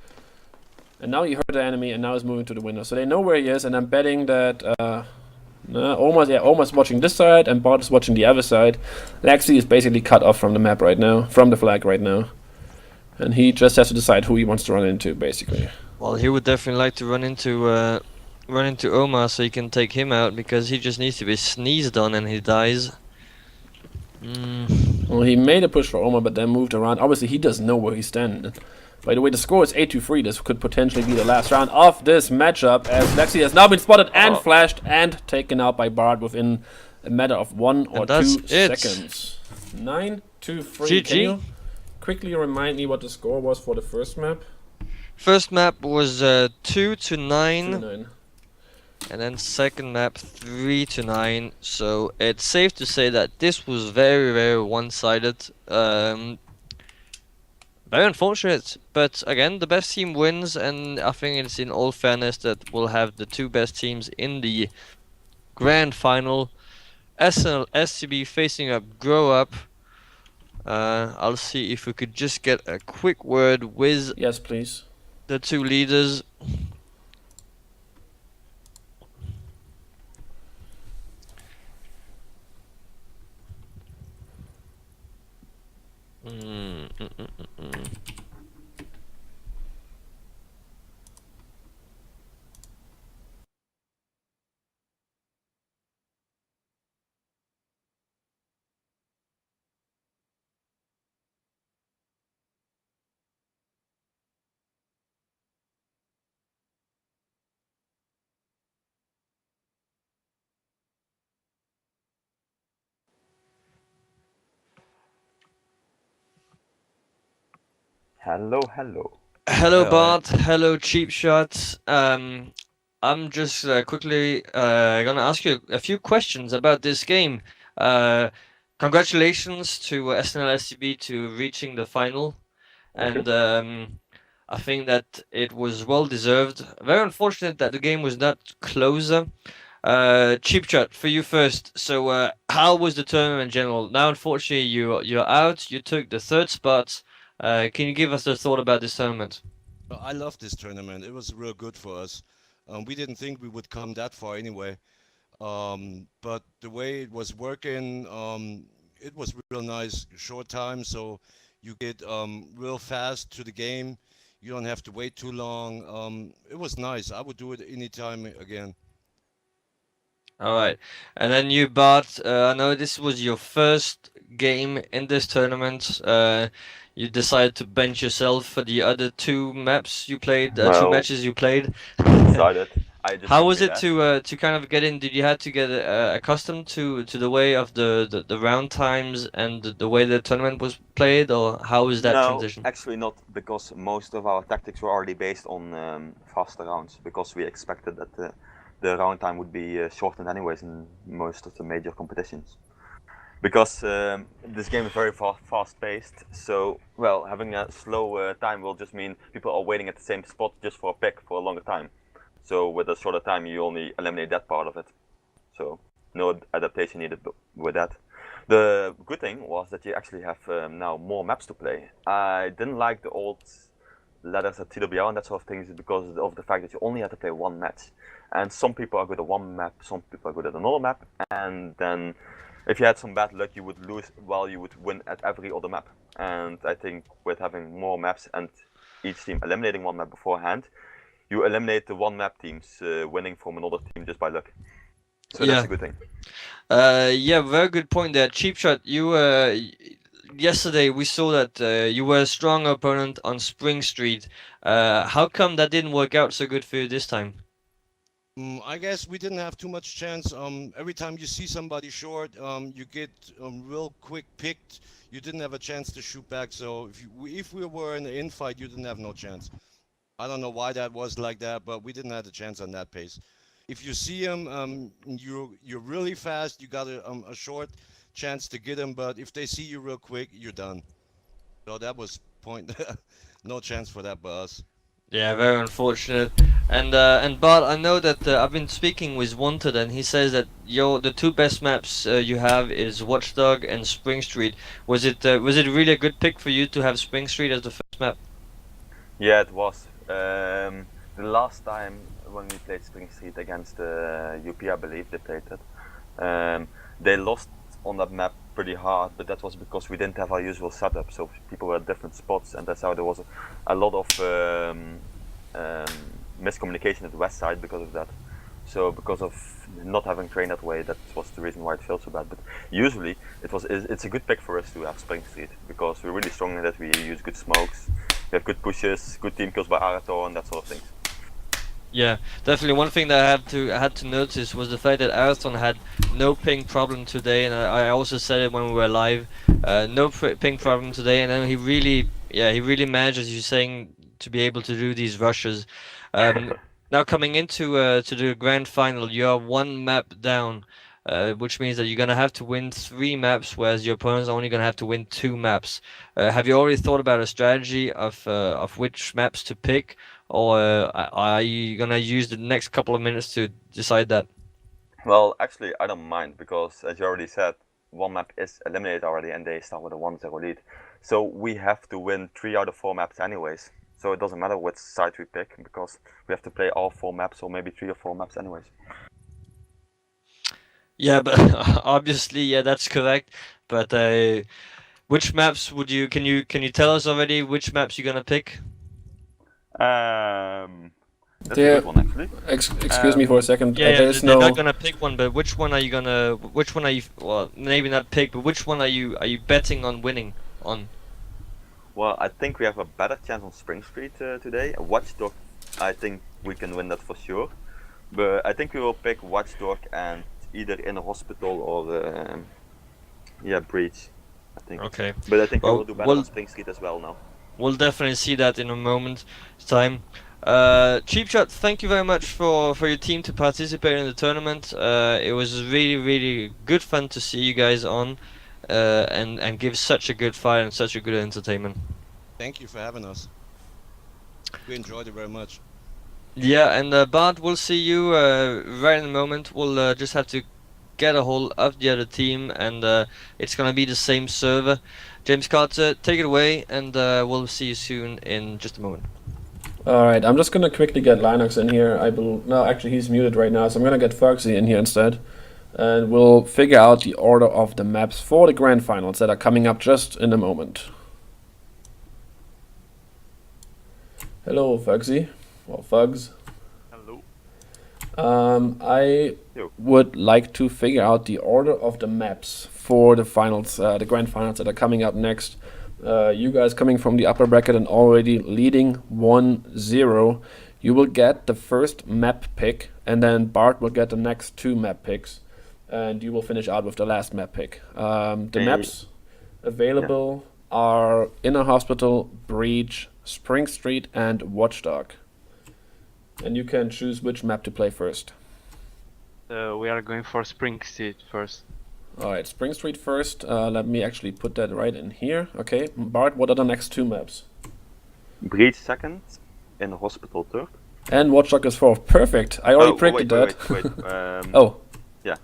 [SPEAKER 1] And now he heard the enemy, and now he's moving to the window. So they know where he is, and I'm betting that Omar's watching this side, and Bart is watching the other side. Lexi is basically cut off from the map right now, from the flag right now. And he just has to decide who he wants to run into, basically.
[SPEAKER 2] Well, he would definitely like to run into Omar so he can take him out, because he just needs to be sneezed on and he dies.
[SPEAKER 1] Well, he made a push for Omar, but then moved around. Obviously, he doesn't know where he's standing. By the way, the score is 8-3. This could potentially be the last round of this matchup, as Lexi has now been spotted and flashed and taken out by Bart within a matter of 1 or 2 seconds. 9-3.
[SPEAKER 2] GG.
[SPEAKER 1] Can you quickly remind me what the score was for the first map?
[SPEAKER 2] First map was 2-9.
[SPEAKER 1] 2-9.
[SPEAKER 2] And then second map 3-9. So it's safe to say that this was very, very one-sided. Very unfortunate, but again, the best team wins, and I think it's in all fairness that we'll have the two best teams in the grand final. SNLSTB facing up Grow Up. I'll see if we could just get a quick word with
[SPEAKER 1] yes, please,
[SPEAKER 2] the two leaders.
[SPEAKER 12] Hello, hello.
[SPEAKER 2] Hello Bart, hello Cheap Shots. I'm just quickly gonna ask you a few questions about this game. Congratulations to SNLSTB to reaching the final, and I think that it was well deserved. Very unfortunate that the game was not closer. Cheap Shot, for you first. So how was the tournament in general? Now unfortunately you're out. You took the 3rd spot. Can you give us a thought about this tournament?
[SPEAKER 5] I love this tournament. It was real good for us. We didn't think we would come that far anyway. But the way it was working, it was real nice. Short time, so you get real fast to the game. You don't have to wait too long. It was nice. I would do it anytime again.
[SPEAKER 2] Alright, and then you, Bart, I know this was your first game in this tournament. You decided to bench yourself for the other 2 maps you played, 2 matches you played.
[SPEAKER 12] Decided.
[SPEAKER 2] How was it to kind of get in? Did you have to get accustomed to the way of the round times and the way the tournament was played, or how was that transition?
[SPEAKER 12] No, actually not, because most of our tactics were already based on faster rounds, because we expected that the round time would be shortened anyways in most of the major competitions. Because this game is very fast-paced, so, well, having a slow time will just mean people are waiting at the same spot just for a pick for a longer time. So with a shorter time, you only eliminate that part of it. So no adaptation needed with that. The good thing was that you actually have now more maps to play. I didn't like the old ladders at TWL and that sort of things because of the fact that you only had to play one match. And some people are good at one map, some people are good at another map, and then if you had some bad luck you would lose while you would win at every other map. And I think with having more maps and each team eliminating one map beforehand, you eliminate the one map teams winning from another team just by luck. So that's a good thing.
[SPEAKER 2] Yeah, very good point there. Cheap Shot, you yesterday we saw that you were a strong opponent on Spring Street. How come that didn't work out so good for you this time?
[SPEAKER 5] I guess we didn't have too much chance. Every time you see somebody short, you get real quick picked. You didn't have a chance to shoot back. So if we were in an infight, you didn't have no chance. I don't know why that was like that, but we didn't have a chance on that pace. If you see him, you're really fast. You got a short chance to get him, but if they see you real quick, you're done. So that was point. No chance for that by us.
[SPEAKER 2] Yeah, very unfortunate. And Bart, I know that I've been speaking with Wanted, and he says that the two best maps you have is Watchdog and Spring Street. Was it really a good pick for you to have Spring Street as the first map?
[SPEAKER 12] Yeah, it was. The last time when we played Spring Street against UP, I believe they played it. They lost on that map pretty hard, but that was because we didn't have our usual setup, so people were at different spots, and that's how there was a lot of miscommunication at the west side because of that. So because of not having trained that way, that was the reason why it felt so bad. But usually it's a good pick for us to have Spring Street because we're really strong in that. We use good smokes, we have good pushes, good team kills by Arator and that sort of things.
[SPEAKER 2] Yeah, definitely. One thing that I had to notice was the fact that Arathon had no ping problem today, and I also said it when we were live. No ping problem today, and then he really managed, as you're saying, to be able to do these rushes. Now coming into to the grand final, you are one map down, which means that you're gonna have to win 3 maps, whereas your opponent's only gonna have to win 2 maps. Have you already thought about a strategy of which maps to pick? Or are you gonna use the next couple of minutes to decide that?
[SPEAKER 12] Well, actually, I don't mind because, as you already said, one map is eliminated already, and they start with a 1-0 lead. So we have to win 3 out of 4 maps anyways. So it doesn't matter which side we pick because we have to play all 4 maps, or maybe 3 or 4 maps anyways.
[SPEAKER 2] Yeah, but obviously, yeah, that's correct. But which maps would you? Can you tell us already which maps you're gonna pick?
[SPEAKER 12] That's a good one actually.
[SPEAKER 1] Excuse me for a second.
[SPEAKER 2] Yeah, they're not gonna pick one, but which one are you gonna? Which one are you? Well, maybe not pick, but which one are you betting on winning on?
[SPEAKER 12] Well, I think we have a better chance on Spring Street today. Watchdog, I think we can win that for sure. But I think we will pick Watchdog and either in a hospital or Breach, I think.
[SPEAKER 2] Okay.
[SPEAKER 12] But I think we will do better on Spring Street as well now.
[SPEAKER 2] We'll definitely see that in a moment's time. Cheap Shot, thank you very much for your team to participate in the tournament. It was really good fun to see you guys on and give such a good fight and such a good entertainment.
[SPEAKER 5] Thank you for having us. We enjoyed it very much.
[SPEAKER 2] Yeah, and Bart, we'll see you right in a moment. We'll just have to get a hold of the other team, and it's gonna be the same server. James Carter, take it away, and we'll see you soon in just a moment.
[SPEAKER 1] Alright, I'm just gonna quickly get Linux in here. No, actually he's muted right now, so I'm gonna get Foxy in here instead. And we'll figure out the order of the maps for the grand finals that are coming up just in a moment. Hello, Foxy. Or Fugs.
[SPEAKER 3] Hello.
[SPEAKER 1] I would like to figure out the order of the maps for the finals, the grand finals that are coming up next. You guys coming from the upper bracket and already leading 1-0, you will get the first map pick, and then Bart will get the next 2 map picks, and you will finish out with the last map pick. The maps available are Inner Hospital, Breach, Spring Street, and Watchdog. And you can choose which map to play first.
[SPEAKER 13] We are going for Spring Street first.
[SPEAKER 1] Alright, Spring Street first. Let me actually put that right in here. Okay, Bart, what are the next 2 maps?
[SPEAKER 12] Breach second, in the hospital third.
[SPEAKER 1] And Watchdog is 4th. Perfect. I already predicted that.
[SPEAKER 12] Wait.
[SPEAKER 1] Oh.
[SPEAKER 12] Yeah,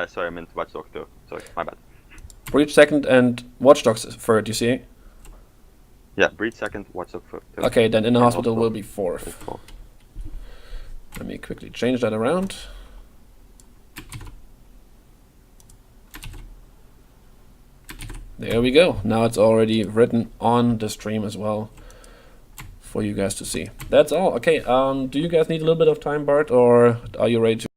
[SPEAKER 12] sorry, I meant Watchdog third. Sorry, my bad.
[SPEAKER 1] Breach second and Watchdogs third, you see?
[SPEAKER 12] Yeah, Breach second, Watchdog third.
[SPEAKER 1] Okay, then in the
[SPEAKER 12] And
[SPEAKER 1] hospital will be fourth.
[SPEAKER 12] fourth.
[SPEAKER 1] Let me quickly change that around. There we go. Now it's already written on the stream as well for you guys to see. That's all. Okay, do you guys need a little bit of time, Bart, or are you ready to